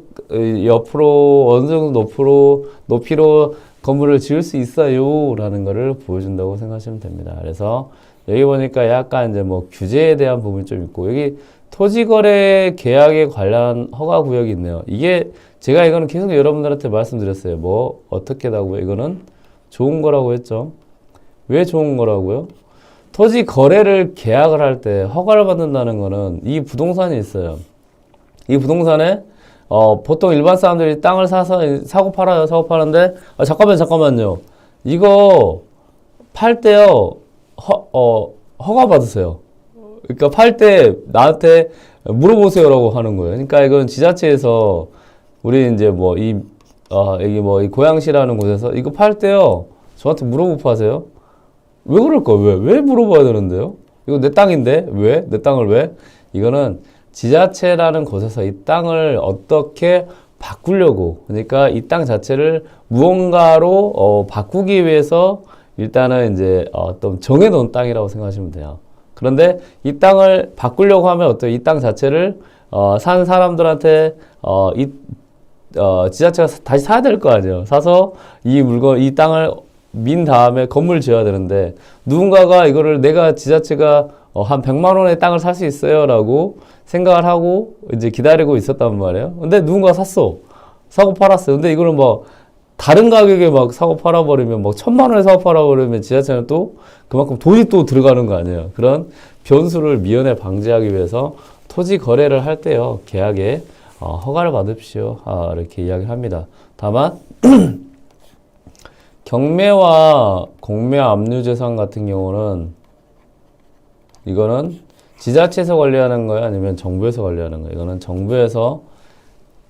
옆으로 어느 정도 높이로 건물을 지을 수 있어요 라는 거를 보여준다고 생각하시면 됩니다. 그래서 여기 보니까 약간 이제 뭐 규제에 대한 부분이 좀 있고 여기 토지거래 계약에 관련 허가 구역이 있네요. 이게 제가 이거는 계속 여러분들한테 말씀드렸어요. 뭐 어떻게다고요? 이거는 좋은 거라고 했죠. 왜 좋은 거라고요? 토지 거래를 계약을 할 때 허가를 받는다는 거는 이 부동산이 있어요. 이 부동산에 보통 일반 사람들이 땅을 사고 팔아요. 사고 파는데 잠깐만요. 이거 팔 때요. 허가 받으세요. 그러니까 팔 때 나한테 물어보세요라고 하는 거예요. 그러니까 이건 지자체에서 우리 이제 여기 이 고양시라는 곳에서 이거 팔 때요. 저한테 물어보고 파세요. 왜 그럴까? 왜 물어봐야 되는데요? 이거 내 땅인데? 왜? 내 땅을 왜? 이거는 지자체라는 곳에서 이 땅을 어떻게 바꾸려고. 그러니까 이 땅 자체를 무언가로 바꾸기 위해서 일단은 이제 어떤 정해놓은 땅이라고 생각하시면 돼요. 그런데 이 땅을 바꾸려고 하면 어때요? 이 땅 자체를 산 사람들한테 지자체가 다시 사야 될 거 아니에요. 사서 이 땅을 민 다음에 건물 지어야 되는데 누군가가 이거를 내가 지자체가 한 100만 원의 땅을 살 수 있어요 라고 생각을 하고 이제 기다리고 있었단 말이에요. 근데 누군가가 샀어. 사고 팔았어요. 근데 이거는 뭐 다른 가격에 막 사고 팔아버리면 막 1000만 원에 사고 팔아버리면 지자체는 또 그만큼 돈이 또 들어가는 거 아니에요. 그런 변수를 미연에 방지하기 위해서 토지 거래를 할 때요. 계약에 허가를 받으십시오. 이렇게 이야기를 합니다. 다만 경매와 공매 압류재산 같은 경우는 이거는 지자체에서 관리하는 거예요? 아니면 정부에서 관리하는 거예요? 이거는 정부에서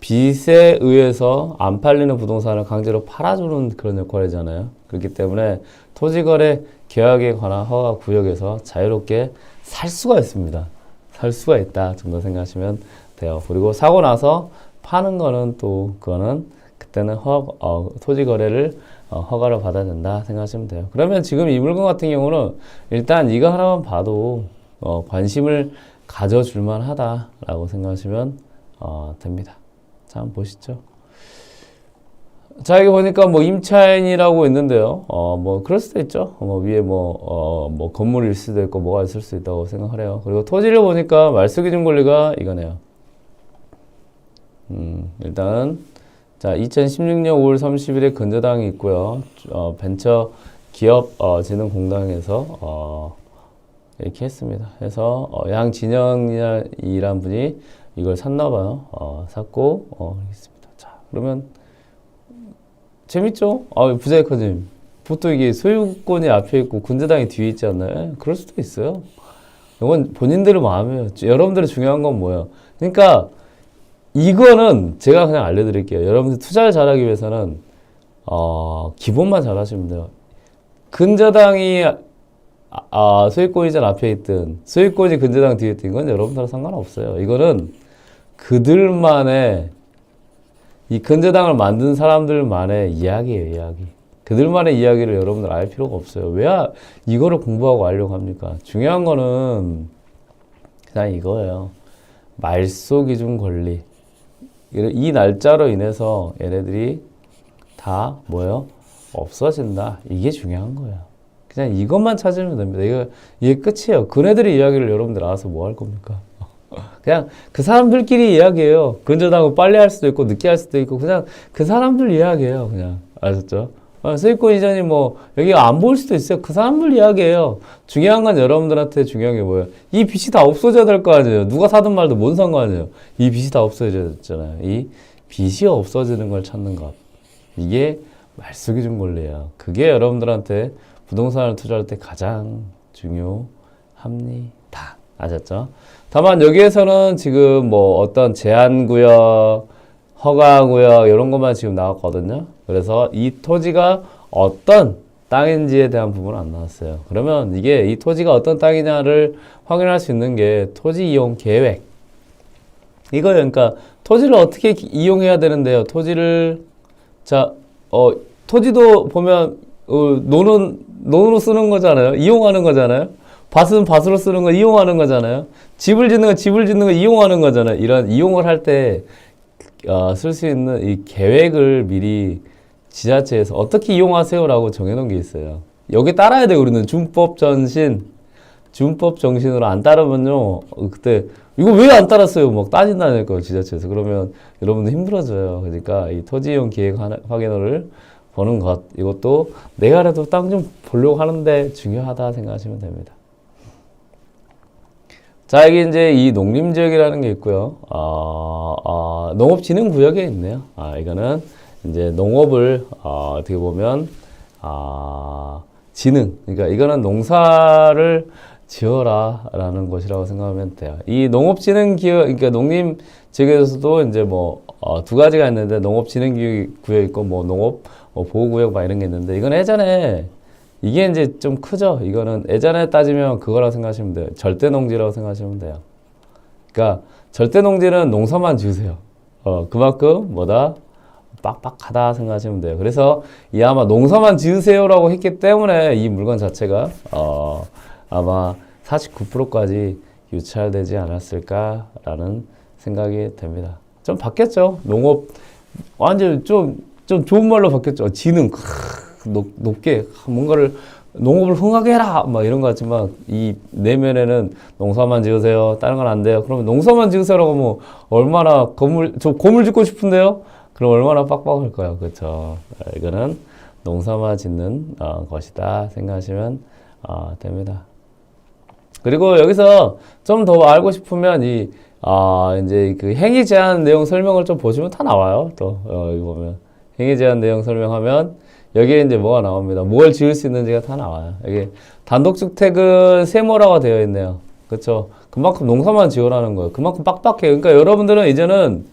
빚에 의해서 안 팔리는 부동산을 강제로 팔아주는 그런 역할이잖아요. 그렇기 때문에 토지거래 계약에 관한 허가 구역에서 자유롭게 살 수가 있습니다. 살 수가 있다 정도 생각하시면 돼요. 그리고 사고 나서 파는 거는 또 그거는 그때는 토지 거래를 허가를 받아야 된다 생각하시면 돼요. 그러면 지금 이 물건 같은 경우는 일단 이거 하나만 봐도 관심을 가져줄만 하다라고 생각하시면 됩니다. 자, 한번 보시죠. 자, 여기 보니까 뭐 임차인이라고 있는데요. 뭐 그럴 수도 있죠. 위에 뭐 건물일 수도 있고 뭐가 있을 수 있다고 생각하래요. 그리고 토지를 보니까 말소기준 권리가 이거네요. 일단 자, 2016년 5월 30일에 근저당이 있고요. 벤처 기업 진흥공단에서 이렇게 했습니다. 해서 양진영이란 분이 이걸 샀나봐요. 샀고 있습니다. 자, 그러면 재밌죠? 부자이커님, 보통 이게 소유권이 앞에 있고 근저당이 뒤에 있지 않나요? 그럴 수도 있어요. 이건 본인들의 마음이에요. 여러분들의 중요한 건 뭐예요? 그러니까 이거는 제가 그냥 알려드릴게요. 여러분들 투자를 잘하기 위해서는 기본만 잘하시면 돼요. 근저당이 소유권이자 앞에 있든 소유권이 근저당 뒤에 있든 이건 여러분들하고 상관없어요. 이거는 그들만의 이 근저당을 만든 사람들만의 이야기예요, 이야기. 그들만의 이야기를 여러분들 알 필요가 없어요. 왜 이거를 공부하고 알려고 합니까? 중요한 거는 그냥 이거예요. 말소기준 권리. 이 날짜로 인해서 얘네들이 다 뭐예요? 없어진다. 이게 중요한 거예요. 그냥 이것만 찾으면 됩니다. 이게 끝이에요. 그네들의 이야기를 여러분들 알아서 뭐 할 겁니까? 그냥 그 사람들끼리 이야기예요. 근저당은 빨리 할 수도 있고 늦게 할 수도 있고 그냥 그 사람들 이야기예요. 그냥 아셨죠? 소유권 이전이 뭐 여기가 안 보일 수도 있어요. 그 사람들 이야기예요. 중요한 건 여러분들한테 중요한 게 뭐예요? 이 빚이 다 없어져야 될 거 아니에요. 누가 사든 말든 뭔 상관이에요. 이 빚이 다 없어져야 되잖아요. 이 빚이 없어지는 걸 찾는 것. 이게 말소기준 권리예요. 그게 여러분들한테 부동산을 투자할 때 가장 중요합니다. 아셨죠? 다만 여기에서는 지금 뭐 어떤 제한구역, 허가구역 이런 것만 지금 나왔거든요. 그래서 이 토지가 어떤 땅인지에 대한 부분은 안 나왔어요. 그러면 이게 이 토지가 어떤 땅이냐를 확인할 수 있는 게 토지 이용 계획. 이거예요. 그러니까 토지를 어떻게 이용해야 되는데요. 토지를 토지도 보면 논으로 쓰는 거잖아요. 이용하는 거잖아요. 밭은 밭으로 쓰는 거 이용하는 거잖아요. 집을 짓는 거 집을 짓는 거 이용하는 거잖아요. 이런 이용을 할 때 쓸 수 있는 이 계획을 미리 지자체에서 어떻게 이용하세요라고 정해놓은 게 있어요. 여기 따라야 돼요. 우리는 준법 정신으로 안 따르면요. 그때 이거 왜 안 따랐어요? 막 따진다니까요. 지자체에서. 그러면 여러분들 힘들어져요. 그러니까 이 토지 이용 계획 확인을 보는 것, 이것도 내가라도 땅 좀 보려고 하는데 중요하다 생각하시면 됩니다. 자, 여기 이제 이 농림지역이라는 게 있고요. 농업진흥구역에 있네요. 이거는 이제 농업을, 어떻게 보면, 그러니까 이거는 농사를 지어라 라는 것이라고 생각하면 돼요. 이 농업진흥구역, 그러니까 농림지역에서도 이제 뭐, 두 가지가 있는데, 농업진흥구역 있고, 뭐, 농업, 보호구역 막 이런 게 있는데, 이건 예전에, 이게 이제 좀 크죠? 이거는 예전에 따지면 그거라고 생각하시면 돼요. 절대농지라고 생각하시면 돼요. 그러니까, 절대농지는 농사만 지으세요. 그만큼, 빡빡하다 생각하시면 돼요. 그래서, 이 아마 농사만 지으세요라고 했기 때문에 이 물건 자체가, 아마 49%까지 유찰되지 않았을까라는 생각이 됩니다. 좀 바뀌었죠? 농업, 완전 좀 좋은 말로 바뀌었죠. 지능, 높게, 뭔가를, 농업을 흥하게 해라! 막 이런 거 같지만, 이 내면에는 농사만 지으세요. 다른 건 안 돼요. 그러면 농사만 지으세요라고 하면 얼마나 고물 짓고 싶은데요? 그럼 얼마나 빡빡할까요? 그쵸? 이거는 농사만 짓는 것이다 생각하시면 됩니다. 그리고 여기서 좀 더 알고 싶으면 이제 그 행위 제한 내용 설명을 좀 보시면 다 나와요. 또, 여기 보면. 행위 제한 내용 설명하면 여기에 이제 뭐가 나옵니다. 뭘 지을 수 있는지가 다 나와요. 여기 단독주택은 세모라고 되어 있네요. 그쵸? 그만큼 농사만 지으라는 거예요. 그만큼 빡빡해요. 그러니까 여러분들은 이제는,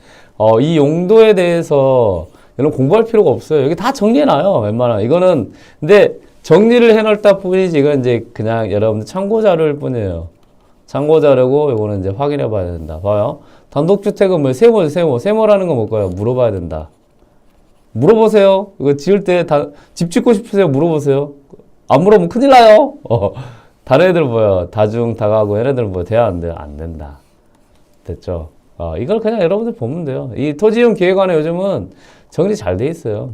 이 용도에 대해서 여러분 공부할 필요가 없어요. 여기 다 정리해놔요. 웬만하면. 이거는, 근데 정리를 해놓을다 뿐이지, 이건 이제 그냥 여러분들 참고 자료일 뿐이에요. 참고 자료고, 요거는 이제 확인해 봐야 된다. 봐요. 단독주택은 뭐, 세모죠, 세모. 세모라는 건 뭘까요? 물어봐야 된다. 물어보세요. 이거 지을 때 집 짓고 싶으세요? 물어보세요. 안 물어보면 큰일 나요. 다른 애들 뭐야? 다중, 다가구, 얘네들 뭐, 돼야 안 돼요? 안 된다. 됐죠? 이걸 그냥 여러분들 보면 돼요. 이 토지이용 기획안에 요즘은 정리 잘 돼 있어요.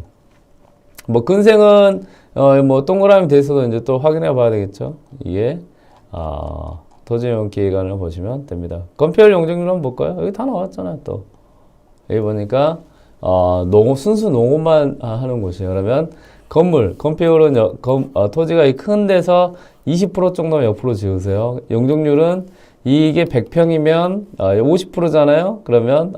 뭐, 근생은, 뭐, 동그라미 돼 있어도 이제 또 확인해 봐야 되겠죠? 이게, 토지이용 기획안을 보시면 됩니다. 건폐율 용적률 한번 볼까요? 여기 다 나왔잖아요, 또. 여기 보니까, 순수 농업만 하는 곳이에요. 그러면, 건폐율은 토지가 큰 데서 20% 정도면 옆으로 지으세요. 용적률은 이게 100평이면 50%잖아요. 그러면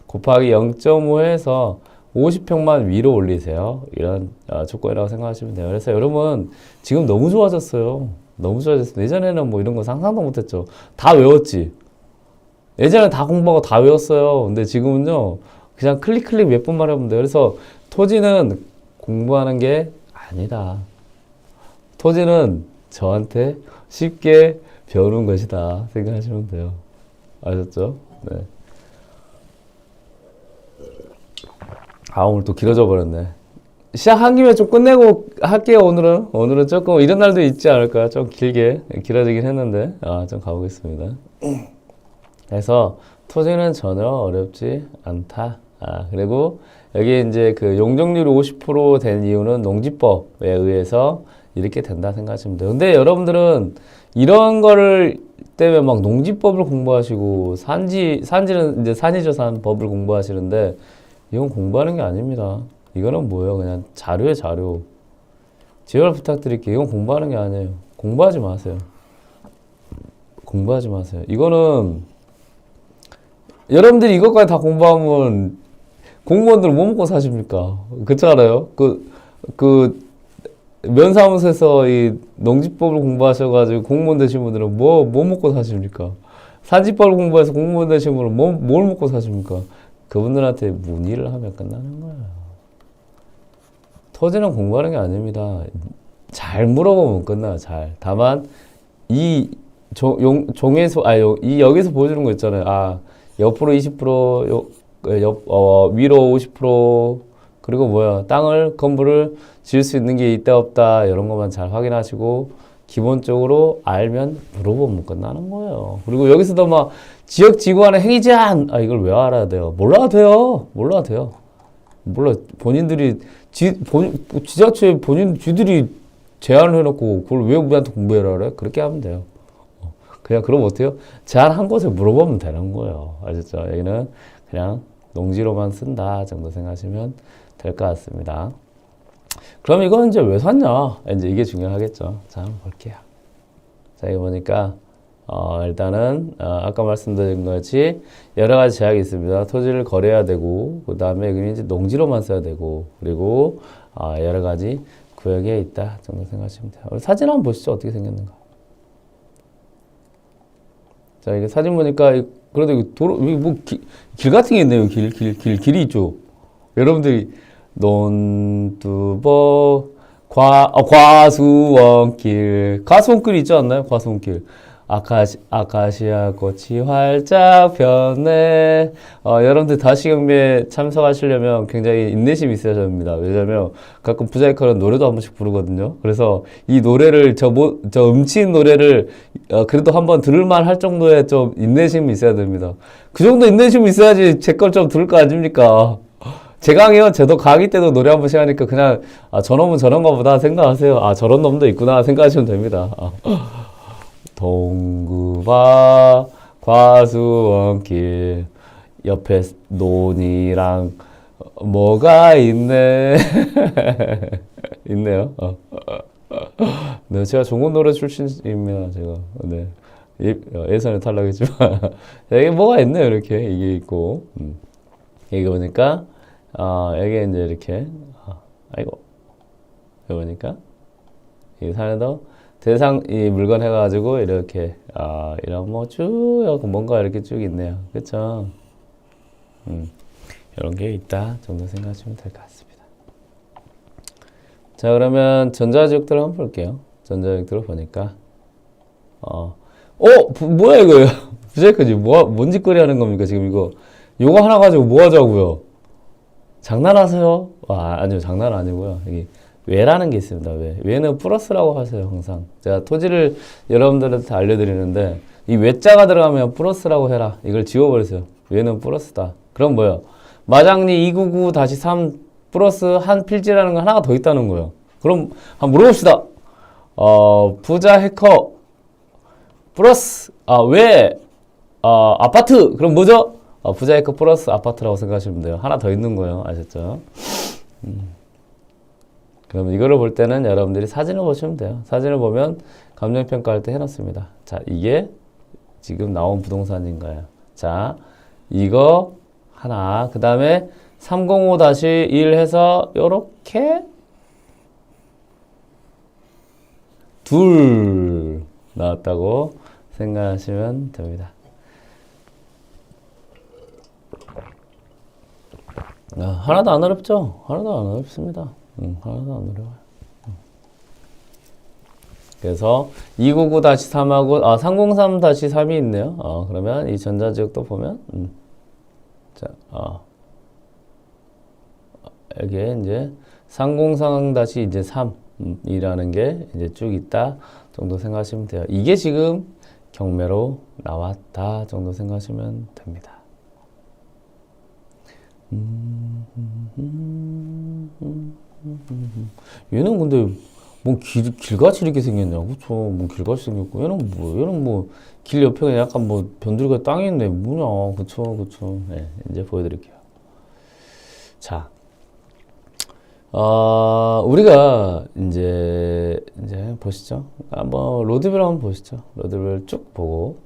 곱하기 0.5 해서 50평만 위로 올리세요. 이런 조건이라고 생각하시면 돼요. 그래서 여러분 지금 너무 좋아졌어요. 너무 좋아졌어요. 예전에는 뭐 이런 거 상상도 못했죠. 다 외웠지. 예전에 다 공부하고 다 외웠어요. 근데 지금은요 그냥 클릭 몇 번만 해보면 돼요. 그래서 토지는 공부하는 게 아니다. 토지는 저한테 쉽게 배우는 것이다 생각하시면 돼요. 아셨죠? 네. 오늘 또 길어져 버렸네. 시작한 김에 좀 끝내고 할게요. 오늘은 조금 이런 날도 있지 않을까. 좀 길어지긴 했는데 좀 가보겠습니다. 그래서 토지는 전혀 어렵지 않다. 그리고 여기 이제 그 용적률이 50% 된 이유는 농지법에 의해서 이렇게 된다 생각하시면 돼요. 근데 여러분들은 이런 거를 때문에 막 농지법을 공부하시고 산지는 이제 산이조산 법을 공부하시는데 이건 공부하는 게 아닙니다. 이거는 뭐예요? 그냥 자료에 자료. 제발 부탁드릴게요. 이건 공부하는 게 아니에요. 공부하지 마세요. 공부하지 마세요. 이거는 여러분들이 이것까지 다 공부하면 공무원들 뭐 먹고 사십니까? 그렇지 않아요? 면사무소에서 이 농지법을 공부하셔가지고 공무원 되신 분들은 뭐 먹고 사십니까? 산지법을 공부해서 공무원 되신 분은 뭘 먹고 사십니까? 그분들한테 문의를 하면 끝나는 거예요. 토지는 공부하는 게 아닙니다. 잘 물어보면 끝나요, 잘. 다만, 여기서 보여주는 거 있잖아요. 옆으로 20%, 위로 50%, 그리고 건물을 지을 수 있는 게 있다, 없다, 이런 것만 잘 확인하시고, 기본적으로 알면 물어보면 끝나는 거예요. 그리고 여기서도 막, 지역지구안의 행위 제한! 이걸 왜 알아야 돼요? 몰라도 돼요. 몰라. 본인들이, 지자체 쥐들이 제안을 해놓고, 그걸 왜 우리한테 공부해라 그래? 그렇게 하면 돼요. 그냥 그럼 어때요? 제안한 곳에 물어보면 되는 거예요. 아셨죠? 여기는 그냥 농지로만 쓴다 정도 생각하시면 될 것 같습니다. 그럼 이건 이제 왜 샀냐? 이제 이게 중요하겠죠. 자, 한번 볼게요. 자, 여기 보니까, 일단은, 아까 말씀드린 것이 여러 가지 제약이 있습니다. 토지를 거래해야 되고, 그 다음에 여기는 이제 농지로만 써야 되고, 그리고, 여러 가지 구역에 있다 정도 생각하시면 돼요. 우리 사진 한번 보시죠. 어떻게 생겼는가. 자, 이게 사진 보니까, 그래도 길 같은 게 있네요. 길이 있죠. 여러분들이, 논두보, 과수원길. 과수원길 있지 않나요? 과수원길. 아카시아 꽃이 활짝 폈네. 여러분들 다시경매에 참석하시려면 굉장히 인내심이 있어야 됩니다. 왜냐면 가끔 부자이커는 노래도 한 번씩 부르거든요. 그래서 이 노래를, 저 음치인 노래를, 그래도 한번 들을만 할 정도의 좀 인내심이 있어야 됩니다. 그 정도 인내심이 있어야지 제 걸 좀 들을 거 아닙니까? 제 강의요. 저도 강의 때도 노래 한 번씩 하니까 그냥, 저놈은 저런가 보다 생각하세요. 저런 놈도 있구나 생각하시면 됩니다. 동구바 과수원길 옆에 논이랑 뭐가 있네. 있네요. 네, 제가 좋은 노래 출신입니다. 제가 네 예선에 탈락했지만 여기 뭐가 있네요. 이렇게 이게 있고 여기 보니까 여기 이제 이렇게 아이고 여기 보니까 이 산에도 이 물건 해가지고, 이렇게, 이런 뭔가 이렇게 쭉 있네요. 그쵸? 이런 게 있다 정도 생각하시면 될 것 같습니다. 자, 그러면 전자지역들을 한번 볼게요. 전자지역들을 보니까, 뭐야, 이거요? 부자이크지? 뭔 짓거리 하는 겁니까, 지금 이거? 요거 하나 가지고 뭐 하자고요? 장난하세요? 아니요, 장난 아니고요. 여기 외라는 게 있습니다. 외는 플러스라고 하세요, 항상. 제가 토지를 여러분들한테 알려드리는데, 이 외자가 들어가면 플러스라고 해라. 이걸 지워버리세요. 외는 플러스다. 그럼 뭐예요? 마장리 299-3 플러스 한 필지라는 거 하나가 더 있다는 거예요. 그럼 한번 물어봅시다. 부자 해커 플러스 아파트. 그럼 뭐죠? 부자 해커 플러스 아파트라고 생각하시면 돼요. 하나 더 있는 거예요. 아셨죠? 그럼 이거를 볼 때는 여러분들이 사진을 보시면 돼요. 사진을 보면 감정평가할 때 해놨습니다. 자, 이게 지금 나온 부동산인가요? 자, 이거 하나. 그 다음에 305-1 해서 요렇게 둘 나왔다고 생각하시면 됩니다. 하나도 안 어렵죠? 하나도 안 어렵습니다. 하나도 안 어려워요. 그래서 299-3하고 303-3이 있네요. 그러면 이 전자지역도 보면 자, 여기에 이제 303-3이라는 게 이제 쭉 있다 정도 생각하시면 돼요. 이게 지금 경매로 나왔다 정도 생각하시면 됩니다. 얘는 근데 뭐 길같이 이렇게 생겼냐고? 그쵸? 뭐 길같이 생겼고 얘는 뭐 길 옆에 그냥 약간 뭐 변두리가 땅이 있네. 뭐냐? 그쵸? 네, 이제 보여드릴게요. 자, 우리가 이제 보시죠. 한번 로드뷰를 한번 보시죠. 로드뷰를 쭉 보고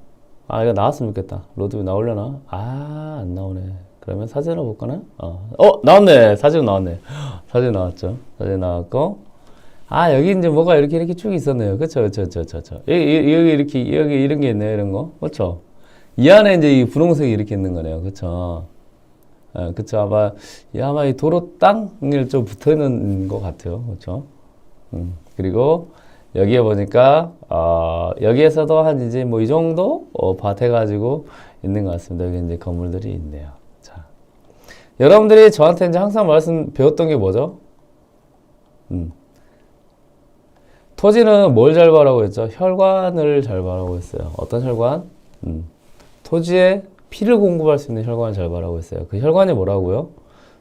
이거 나왔으면 좋겠다. 로드뷰 나오려나? 안 나오네. 그러면 사진을 볼까나? 나왔네. 사진 나왔네. 사진 나왔죠. 사진 나왔고, 여기 이제 뭐가 이렇게 쭉 있었네요. 그쵸. 여기 이런 게 있네요. 이런 거. 그쵸. 이 안에 이제 이 분홍색이 이렇게 있는 거네요. 그쵸. 그쵸. 아마 이 도로 땅을 좀 붙어 있는 것 같아요. 그쵸. 그리고 여기에 보니까, 여기에서도 한 이제 뭐 이 정도, 밭해가지고 있는 것 같습니다. 여기 이제 건물들이 있네요. 여러분들이 저한테 이제 항상 배웠던 게 뭐죠? 토지는 뭘 잘 봐라고 했죠? 혈관을 잘 봐라고 했어요. 어떤 혈관? 토지에 피를 공급할 수 있는 혈관을 잘 봐라고 했어요. 그 혈관이 뭐라고요?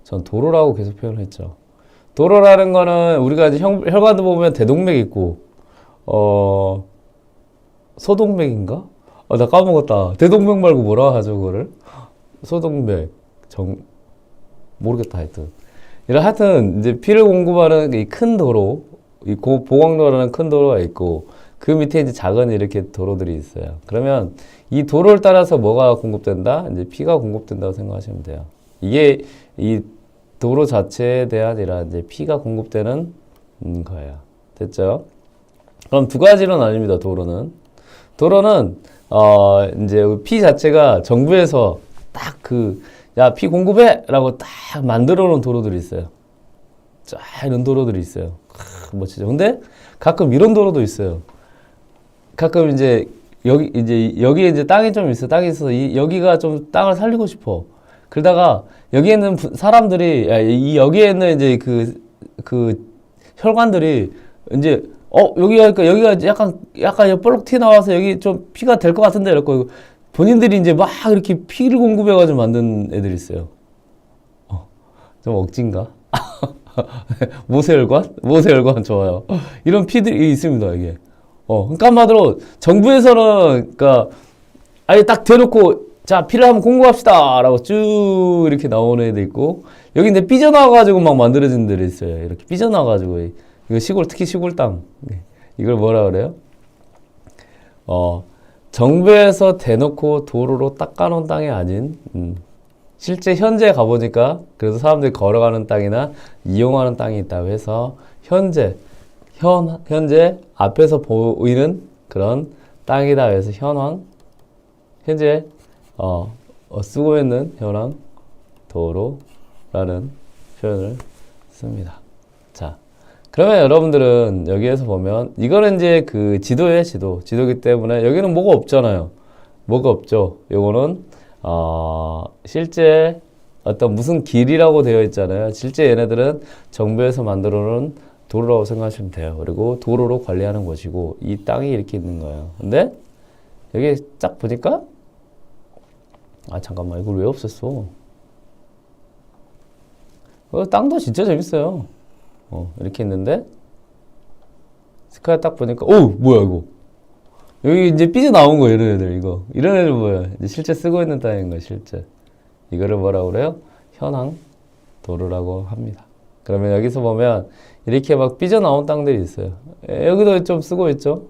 전 도로라고 계속 표현을 했죠. 도로라는 거는 우리가 이제 혈관도 보면 대동맥 있고, 소동맥인가? 나 까먹었다. 대동맥 말고 뭐라 하죠, 그거를? 소동맥, 모르겠다, 하여튼. 하여튼, 이제 피를 공급하는 이 큰 도로, 이 보광도라는 큰 도로가 있고, 그 밑에 이제 작은 이렇게 도로들이 있어요. 그러면 이 도로를 따라서 뭐가 공급된다? 이제 피가 공급된다고 생각하시면 돼요. 이게 이 도로 자체에 대한 이제 피가 공급되는 거예요. 됐죠? 그럼 두 가지는 아닙니다, 도로는. 도로는, 이제 피 자체가 정부에서 딱 피 공급해! 라고 딱 만들어 놓은 도로들이 있어요. 쫙 이런 도로들이 있어요. 멋지죠. 근데 가끔 이런 도로도 있어요. 가끔 이제 여기에 이제 땅이 좀 있어. 땅이 있어서 여기가 좀 땅을 살리고 싶어. 그러다가 여기에 있는 사람들이 여기에 있는 이제 그 혈관들이 이제 여기가 약간 볼록 튀어 나와서 여기 좀 피가 될 것 같은데 이렇게 본인들이 이제 막 이렇게 피를 공급해가지고 만든 애들이 있어요. 좀 억진가? 모세혈관 좋아요. 이런 피들이 있습니다, 이게. 그러니까 한마디로 정부에서는 그러니까 아예 딱 대놓고 자 피를 한번 공급합시다 라고 쭉 이렇게 나오는 애도 있고 여기 근데 삐져나와가지고 막 만들어진 데도 있어요. 이렇게 삐져나와가지고 이거 특히 시골 땅 이걸 뭐라 그래요? 정부에서 대놓고 도로로 닦아놓은 땅이 아닌 실제 현재 가보니까 그래도 사람들이 걸어가는 땅이나 이용하는 땅이 있다고 해서 현재 앞에서 보이는 그런 땅이다 해서 현재 쓰고 있는 현황 도로라는 표현을 씁니다. 자, 그러면 여러분들은 여기에서 보면 이거는 이제 그 지도예요, 지도기 때문에 여기는 뭐가 없잖아요. 뭐가 없죠. 요거는 실제 어떤 무슨 길이라고 되어 있잖아요. 실제 얘네들은 정부에서 만들어 놓은 도로라고 생각하시면 돼요. 그리고 도로로 관리하는 곳이고 이 땅이 이렇게 있는 거예요. 근데 여기 딱 보니까 잠깐만 이걸 왜 없앴어? 땅도 진짜 재밌어요. 이렇게 있는데 스카이 딱 보니까 뭐야 이거 여기 이제 삐져나온 거 이런 애들 이런 애들 뭐야 이제 실제 쓰고 있는 땅인 거야 실제 이거를 뭐라고 그래요? 현황 도로라고 합니다. 그러면 여기서 보면 이렇게 막 삐져나온 땅들이 있어요. 여기도 좀 쓰고 있죠.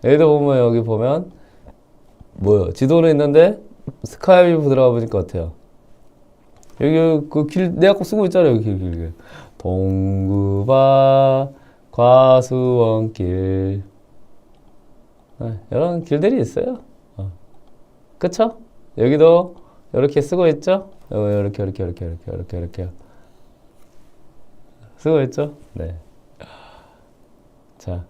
여기도 보면 여기 보면 뭐요 지도는 있는데 스카이뷰 들어가 보니까 어때요? 여기 그 길 내가 꼭 쓰고 있잖아요. 여기 길. 동구바 과수원길 이런 길들이 있어요. 그쵸? 여기도 이렇게 쓰고 있죠? 이렇게 쓰고 있죠? 네. 자,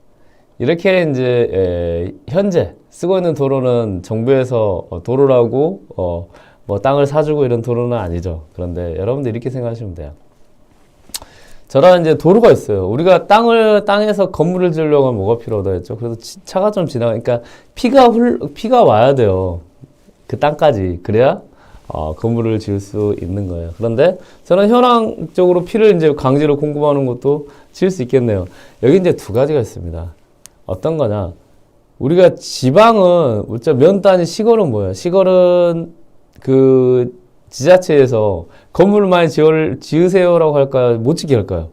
이렇게 이제 현재 쓰고 있는 도로는 정부에서 도로라고 뭐 땅을 사주고 이런 도로는 아니죠. 그런데 여러분들 이렇게 생각하시면 돼요. 저런 이제 도로가 있어요. 우리가 땅에서 건물을 지으려고 하면 뭐가 필요하다 했죠? 그래서 차가 좀 그러니까 피가 와야 돼요. 그 땅까지. 그래야 건물을 지을 수 있는 거예요. 그런데 저는 현황적으로 피를 이제 강제로 공급하는 것도 지을 수 있겠네요. 여기 이제 두 가지가 있습니다. 어떤 거냐? 우리가 지방은, 면 단위 시골은 뭐예요? 시골은 그 지자체에서 건물을 많이 지으세요라고 할까요? 못 짓게 할까요?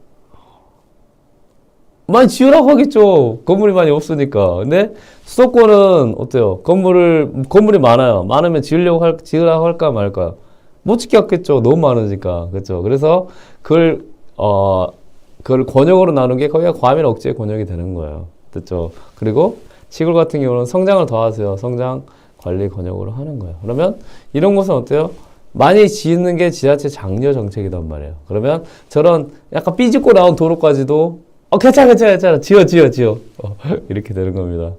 많이 지으라고 하겠죠. 건물이 많이 없으니까. 근데 수도권은 어때요? 건물이 많아요. 많으면 지으라고 할까 말까? 못 짓게 하겠죠. 너무 많으니까. 그렇죠. 그래서 그걸 권역으로 나눈 게 거기가 과밀 억제 권역이 되는 거예요. 됐죠? 그리고 시골 같은 경우는 성장을 더 하세요. 성장 관리 권역으로 하는 거예요. 그러면 이런 곳은 어때요? 많이 지는 게 지자체 장려 정책이단 말이에요. 그러면 저런 약간 삐집고 나온 도로까지도 괜찮아. 지어. 이렇게 되는 겁니다.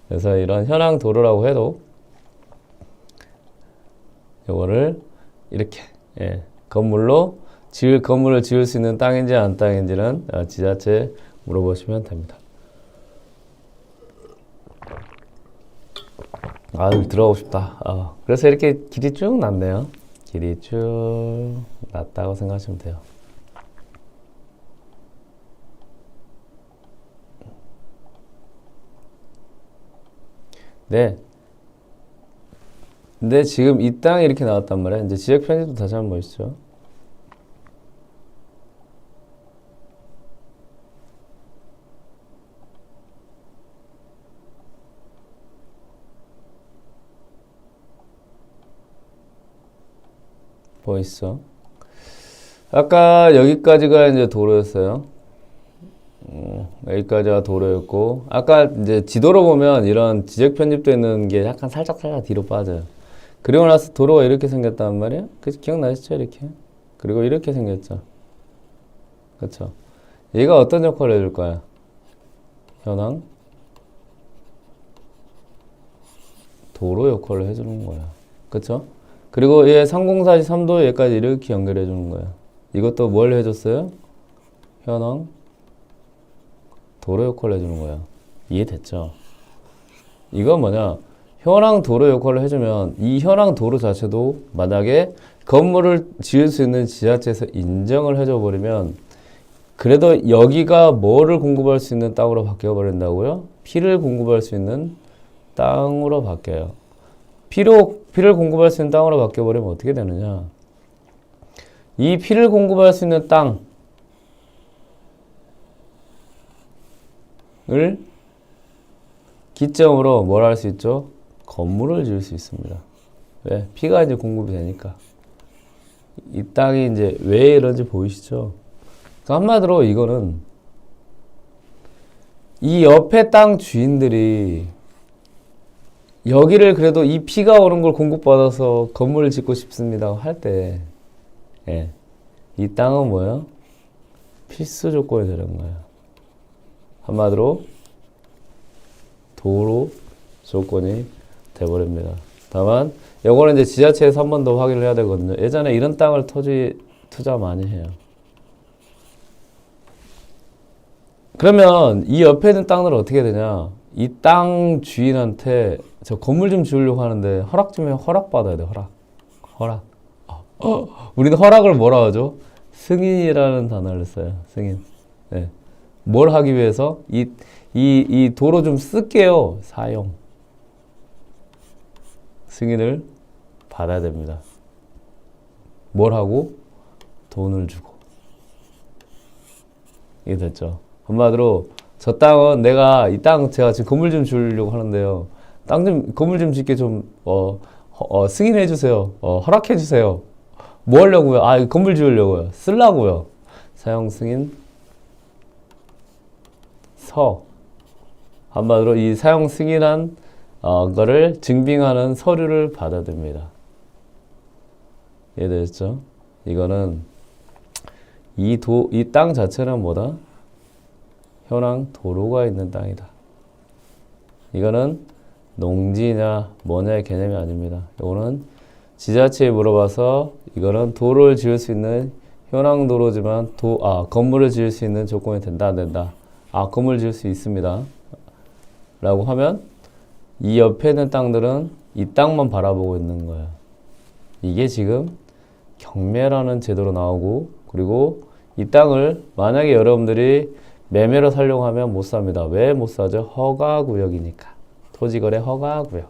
그래서 이런 현황 도로라고 해도 요거를 이렇게 건물을 지을 수 있는 땅인지 안 땅인지는 지자체에 물어보시면 됩니다. 여기 들어가고 싶다. 그래서 이렇게 길이 쭉 났네요. 길이 쭉 났다고 생각하시면 돼요. 네. 근데 지금 이 땅이 이렇게 나왔단 말이에요. 이제 지역 편집도 다시 한번 보시죠. 보이시죠? 아까 여기까지가 이제 도로였어요. 여기까지가 도로였고, 아까 이제 지도로 보면 이런 지적 편집되어 있는 게 약간 살짝 뒤로 빠져요. 그리고 나서 도로가 이렇게 생겼단 말이에요. 기억나시죠? 이렇게. 그리고 이렇게 생겼죠. 그쵸? 얘가 어떤 역할을 해줄 거야? 현황? 도로 역할을 해주는 거야. 그쵸? 그리고 얘 3043도 얘까지 이렇게 연결해 주는 거야. 이것도 뭘 해줬어요? 현황 도로 역할을 해주는 거야. 이해됐죠? 이건 뭐냐? 현황 도로 역할을 해주면 이 현황 도로 자체도 만약에 건물을 지을 수 있는 지자체에서 인정을 해줘 버리면 그래도 여기가 뭐를 공급할 수 있는 땅으로 바뀌어 버린다고요? 피를 공급할 수 있는 땅으로 바뀌어요. 피를 공급할 수 있는 땅으로 바뀌어버리면 어떻게 되느냐. 이 피를 공급할 수 있는 땅을 기점으로 뭘 할 수 있죠? 건물을 지을 수 있습니다. 왜? 피가 이제 공급이 되니까. 이 땅이 이제 왜 이런지 보이시죠? 그러니까 한마디로 이거는 이 옆에 땅 주인들이 여기를 그래도 이 피가 오는 걸 공급받아서 건물을 짓고 싶습니다 할 때, 이 땅은 뭐예요? 필수 조건이 되는 거예요. 한마디로 도로 조건이 돼버립니다. 다만 요거는 이제 지자체에서 한 번 더 확인을 해야 되거든요. 예전에 이런 땅을 투자 많이 해요. 그러면 이 옆에 있는 땅들은 어떻게 되냐? 이 땅 주인한테 저 건물 좀 지으려고 하는데 허락 좀 해. 허락 받아야 돼. 허락. 우리는 허락을 뭐라 하죠? 승인이라는 단어를 써요. 승인. 네. 뭘 하기 위해서? 이 도로 좀 쓸게요. 사용. 승인을 받아야 됩니다. 뭘 하고? 돈을 주고. 이게 됐죠. 한마디로 저 땅은 내가 제가 지금 건물 좀 지으려고 하는데요. 건물 좀 짓게 좀 승인해 주세요. 허락해 주세요. 뭐 하려고요? 건물 지으려고요. 쓰려고요. 사용 승인 서. 한마디로 이 사용 승인한 거를 증빙하는 서류를 받아야 됩니다. 이해되셨죠? 이거는 이 땅 자체는 뭐다? 현황 도로가 있는 땅이다. 이거는 농지냐 뭐냐의 개념이 아닙니다. 이거는 지자체에 물어봐서 이거는 도로를 지을 수 있는 현황 도로지만 건물을 지을 수 있는 조건이 된다 안 된다. 건물 지을 수 있습니다. 라고 하면 이 옆에 있는 땅들은 이 땅만 바라보고 있는 거예요. 이게 지금 경매라는 제도로 나오고, 그리고 이 땅을 만약에 여러분들이 매매로 살려고 하면 못 삽니다. 왜 못 사죠? 허가구역이니까. 토지거래 허가구역.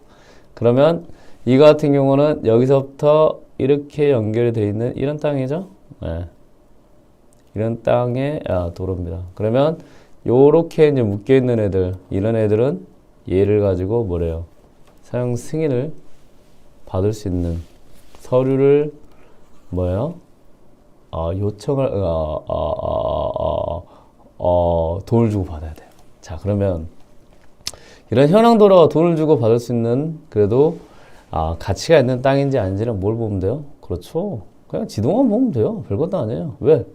그러면 이 같은 경우는 여기서부터 이렇게 연결이 되어 있는 이런 땅이죠. 네. 이런 땅의 도로입니다. 그러면 요렇게 이제 묶여 있는 애들, 이런 애들은 얘를 가지고 뭐래요? 사용 승인을 받을 수 있는 서류를 뭐예요? 요청을 돈을 주고 받아야 돼요. 자, 그러면 이런 현황 도로가 돈을 주고 받을 수 있는 그래도 가치가 있는 땅인지 아닌지는 뭘 보면 돼요? 그렇죠. 그냥 지도만 보면 돼요. 별것도 아니에요. 왜?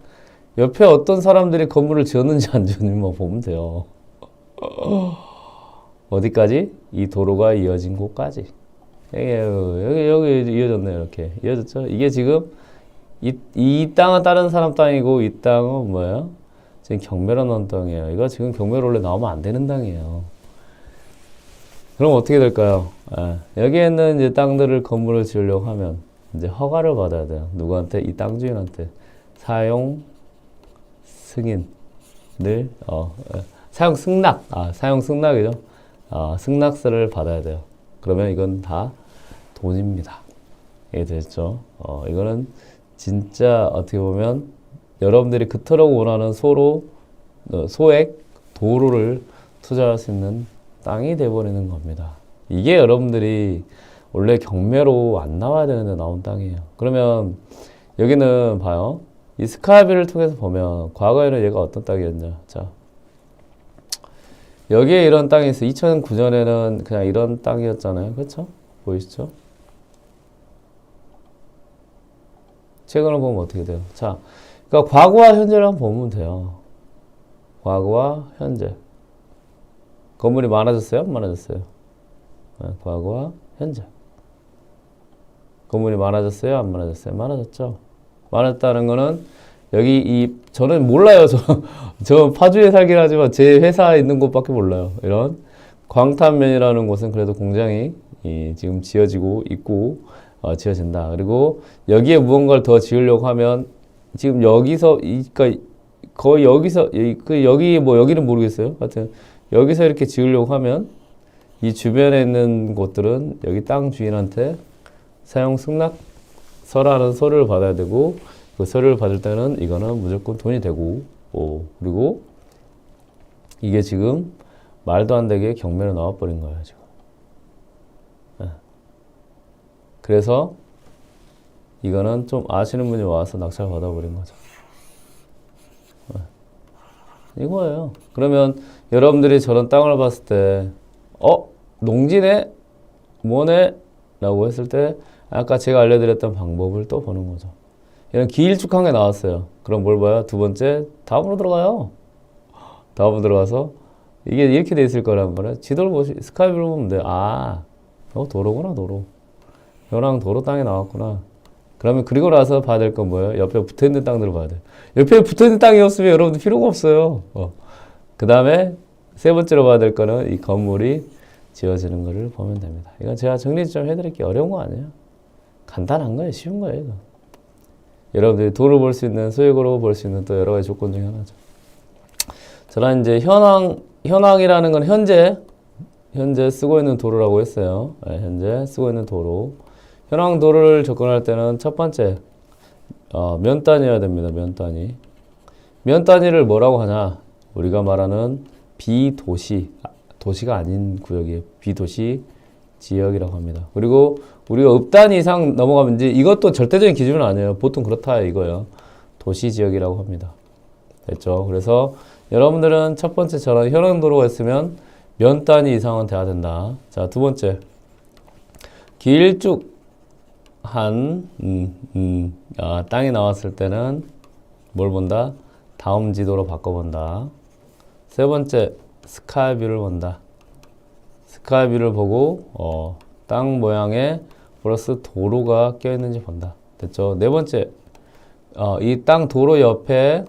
옆에 어떤 사람들이 건물을 지었는지 안 지었는지만 보면 돼요. 어디까지? 이 도로가 이어진 곳까지. 여기 이어졌네요. 이렇게 이어졌죠. 이게 지금 이 땅은 다른 사람 땅이고 이 땅은 뭐예요? 지금 경매로 나온 땅이에요. 이거 지금 경매로 원래 나오면 안 되는 땅이에요. 그럼 어떻게 될까요? 여기에 있는 이제 땅들을 건물을 지으려고 하면 이제 허가를 받아야 돼요. 누구한테? 이 땅 주인한테. 사용 승인을 사용 승낙. 사용 승낙이죠. 승낙서를 받아야 돼요. 그러면 이건 다 돈입니다. 이해되셨죠? 이거는 진짜 어떻게 보면 여러분들이 그토록 원하는 소액 도로를 투자할 수 있는 땅이 돼버리는 겁니다. 이게 여러분들이 원래 경매로 안 나와야 되는데 나온 땅이에요. 그러면 여기는 봐요. 이 스카이비를 통해서 보면 과거에는 얘가 어떤 땅이었냐. 자, 여기에 이런 땅이 있어요. 2009년에는 그냥 이런 땅이었잖아요. 그렇죠? 보이시죠? 최근을 보면 어떻게 돼요? 자, 그러니까 과거와 현재를 한번 보면 돼요. 과거와 현재. 건물이 많아졌어요? 안 많아졌어요? 과거와 현재. 건물이 많아졌어요? 안 많아졌어요? 많아졌죠? 많았다는 거는 여기 저는 몰라요. 저 파주에 살긴 하지만 제 회사에 있는 곳밖에 몰라요. 이런 광탄면이라는 곳은 그래도 공장이 지금 지어지고 있고 지어진다. 그리고 여기에 무언가를 더 지으려고 하면 지금 여기서 그러니까 거의 여기서 여기 뭐 여기는 모르겠어요. 하여튼 여기서 이렇게 지으려고 하면 이 주변에 있는 곳들은 여기 땅 주인한테 사용 승낙서라는 서류를 받아야 되고, 그 서류를 받을 때는 이거는 무조건 돈이 되고, 그리고 이게 지금 말도 안 되게 경매로 나와버린 거예요, 지금. 그래서 이거는 좀 아시는 분이 와서 낙찰 받아버린 거죠. 이거예요. 그러면 여러분들이 저런 땅을 봤을 때, 농지네? 뭐네? 라고 했을 때, 아까 제가 알려드렸던 방법을 또 보는 거죠. 이런 길쭉한 게 나왔어요. 그럼 뭘 봐요? 두 번째, 다음으로 들어가요. 다음으로 들어가서 이게 이렇게 돼 있을 거란 말이에요. 지도를 스카이뷰를 보면 돼요. 아, 도로구나, 도로. 현황 도로 땅이 나왔구나. 그러면 그리고 나서 봐야 될 건 뭐예요? 옆에 붙어있는 땅들을 봐야 돼요. 옆에 붙어있는 땅이 없으면 여러분들 필요가 없어요. 그 다음에 세 번째로 봐야 될 거는 이 건물이 지어지는 거를 보면 됩니다. 이건 제가 정리 좀 해드릴게요. 어려운 거 아니에요. 간단한 거예요. 쉬운 거예요. 이거. 여러분들이 도로 볼 수 있는, 소액으로 볼 수 있는 또 여러 가지 조건 중에 하나죠. 저는 이제 현황이라는 건 현재 쓰고 있는 도로라고 했어요. 네, 현재 쓰고 있는 도로. 현황 도로를 접근할 때는 첫 번째, 면 단위여야 됩니다. 면 단위. 면 단위를 뭐라고 하냐? 우리가 말하는 비도시, 도시가 아닌 구역이에요. 비도시 지역이라고 합니다. 그리고 우리가 읍 단위 이상 넘어가면 이제 이것도 절대적인 기준은 아니에요. 보통 그렇다 이거예요. 도시 지역이라고 합니다. 됐죠? 그래서 여러분들은 첫 번째처럼 현황도로가 있으면 면 단위 이상은 돼야 된다. 자, 두 번째. 길쭉한 땅이 나왔을 때는 뭘 본다? 다음 지도로 바꿔본다. 세 번째, 스카이뷰를 본다. 스카이뷰를 보고 땅 모양에 플러스 도로가 껴있는지 본다. 됐죠? 네 번째, 이 땅 도로 옆에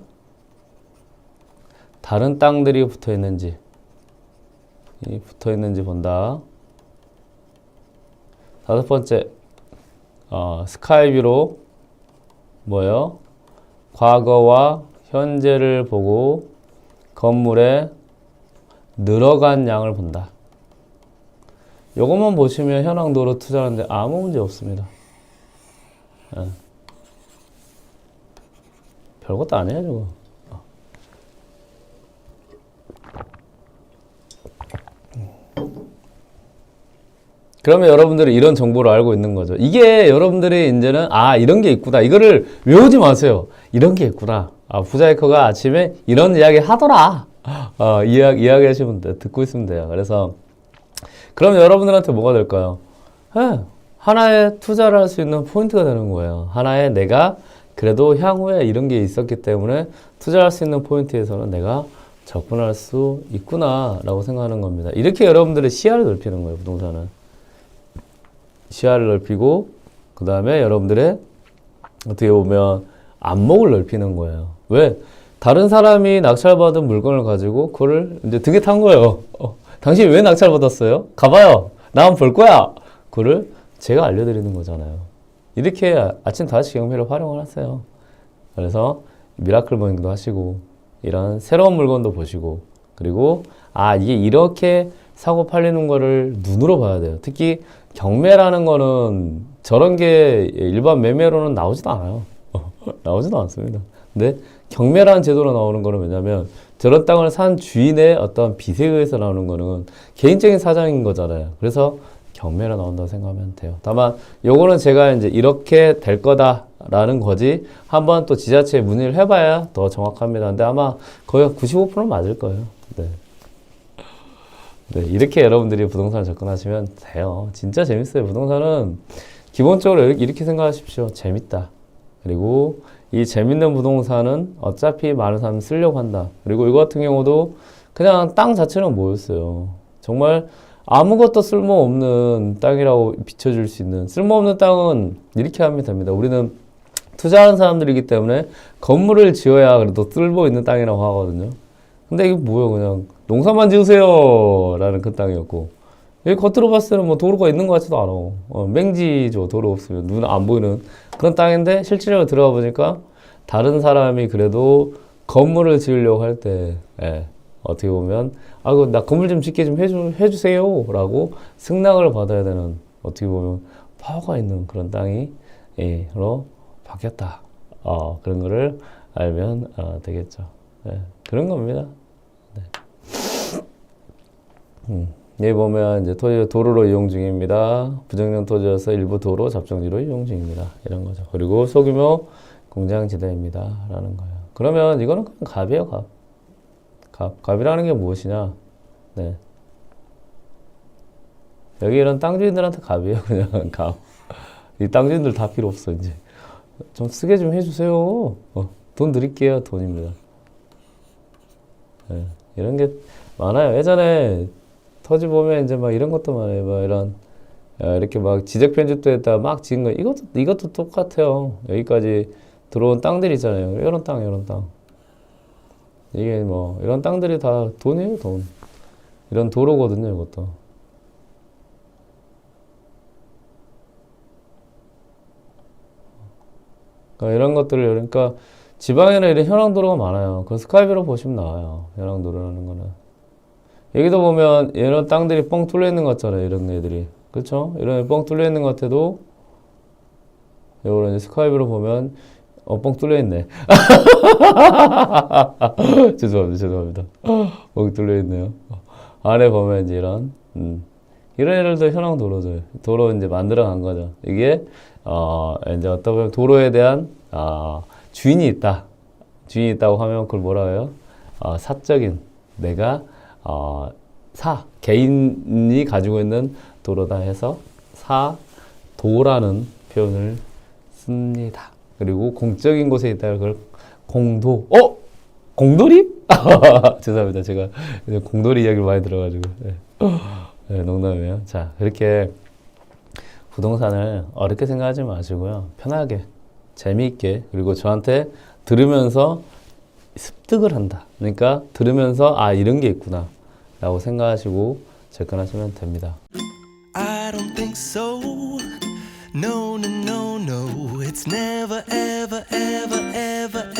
다른 땅들이 붙어있는지 본다. 다섯 번째, 스카이뷰로 뭐예요? 과거와 현재를 보고 건물에 늘어간 양을 본다. 요것만 보시면 현황도로 투자하는데 아무 문제 없습니다. 별것도 아니에요, 저거. 그러면 여러분들이 이런 정보를 알고 있는 거죠. 이게 여러분들이 이제는 이런 게 있구나. 이거를 외우지 마세요. 이런 게 있구나. 부자이커가 아침에 이런 이야기 하더라. 이야기 하시면 돼. 듣고 있으면 돼요. 그래서 그럼 여러분들한테 뭐가 될까요? 하나의 투자를 할 수 있는 포인트가 되는 거예요. 하나의 내가 그래도 향후에 이런 게 있었기 때문에 투자할 수 있는 포인트에서는 내가 접근할 수 있구나 라고 생각하는 겁니다. 이렇게 여러분들의 시야를 넓히는 거예요. 부동산은. 시야를 넓히고 그 다음에 여러분들의 어떻게 보면 안목을 넓히는 거예요. 왜? 다른 사람이 낙찰받은 물건을 가지고 그거를 이제 등에 탄 거예요. 당신이 왜 낙찰받았어요? 가봐요. 나 한번 볼 거야. 그거를 제가 알려드리는 거잖아요. 이렇게 아침 5시 경매를 활용을 하세요. 그래서 미라클 모닝도 하시고 이런 새로운 물건도 보시고 그리고 이게 이렇게 사고 팔리는 거를 눈으로 봐야 돼요. 특히 경매라는 거는 저런 게 일반 매매로는 나오지도 않아요. 나오지도 않습니다. 근데 경매라는 제도로 나오는 거는 왜냐면 저런 땅을 산 주인의 어떤 빚에 의해서 나오는 거는 개인적인 사정인 거잖아요. 그래서 경매로 나온다고 생각하면 돼요. 다만 요거는 제가 이제 이렇게 될 거다라는 거지 한번 또 지자체에 문의를 해봐야 더 정확합니다. 근데 아마 거의 95%는 맞을 거예요. 네, 이렇게 여러분들이 부동산을 접근하시면 돼요. 진짜 재밌어요. 부동산은 기본적으로 이렇게 생각하십시오. 재밌다. 그리고 이 재밌는 부동산은 어차피 많은 사람이 쓰려고 한다. 그리고 이거 같은 경우도 그냥 땅 자체는 뭐였어요. 정말 아무것도 쓸모없는 땅이라고 비춰줄 수 있는 쓸모없는 땅은 이렇게 하면 됩니다. 우리는 투자하는 사람들이기 때문에 건물을 지어야 그래도 쓸모 있는 땅이라고 하거든요. 근데 이게 뭐예요? 그냥 농사만 지으세요 라는 그 땅이었고 여기 겉으로 봤을 때는 뭐 도로가 있는 것 같지도 않아. 맹지죠. 도로 없으면 눈 안 보이는 그런 땅인데 실질적으로 들어가 보니까 다른 사람이 그래도 건물을 지으려고 할 때 어떻게 보면 나 건물 좀 짓게 좀 해주세요 라고 승낙을 받아야 되는 어떻게 보면 파워가 있는 그런 땅이로 바뀌었다. 그런 거를 알면 되겠죠. 그런 겁니다. 여기 보면 이제 토지 도로로 이용 중입니다. 부정용 토지여서 일부 도로 잡정지로 이용 중입니다. 이런 거죠. 그리고 소규모 공장지대입니다. 라는 거예요. 그러면 이거는 그냥 갑이에요, 갑. 갑이라는 게 무엇이냐? 네. 여기 이런 땅주인들한테 갑이에요, 그냥 갑. 이 땅주인들 다 필요 없어, 이제. 좀 쓰게 좀 해주세요. 돈 드릴게요. 돈입니다. 예, 이런 게 많아요. 예전에 터지 보면 이제 막 이런 것도 많아요. 막 이런 이렇게 막 지적 편집도 했다 막 지은 거 이것도 똑같아요. 여기까지 들어온 땅들 있잖아요. 이런 땅 이런 땅 이게 뭐 이런 땅들이 다 돈이에요. 돈 이런 도로거든요. 이것도 그러니까 이런 것들을 그러니까 지방에는 이런 현황도로가 많아요. 그 스카이뷰로 보시면 나와요. 현황도로라는 거는 여기도 보면 이런 땅들이 뻥 뚫려 있는 것 같잖아요. 이런 애들이 그렇죠? 이런 뻥 뚫려 있는 것 같아도 이런 스카이뷰로 보면 뻥 뚫려 있네. 죄송합니다. 뻥 뚫려 있네요. 안에 보면 이제 이런 애들도 현황 도로죠. 도로 이제 만들어 간 거죠. 이게 이제 어떤 보면 도로에 대한 주인이 있다. 주인이 있다고 하면 그걸 뭐라 해요? 사적인 내가 개인이 가지고 있는 도로다 해서 사도라는 표현을 씁니다. 그리고 공적인 곳에 있다가 그걸 공도. 공돌이? 죄송합니다. 제가 공돌이 이야기를 많이 들어가지고. 네. 네, 농담이에요. 자, 그렇게 부동산을 어렵게 생각하지 마시고요. 편하게, 재미있게, 그리고 저한테 들으면서 습득을 한다. 그러니까 들으면서 이런 게 있구나 라고 생각하시고 접근하시면 됩니다. I don't think so. No, no, no, no. It's never, ever, ever, ever,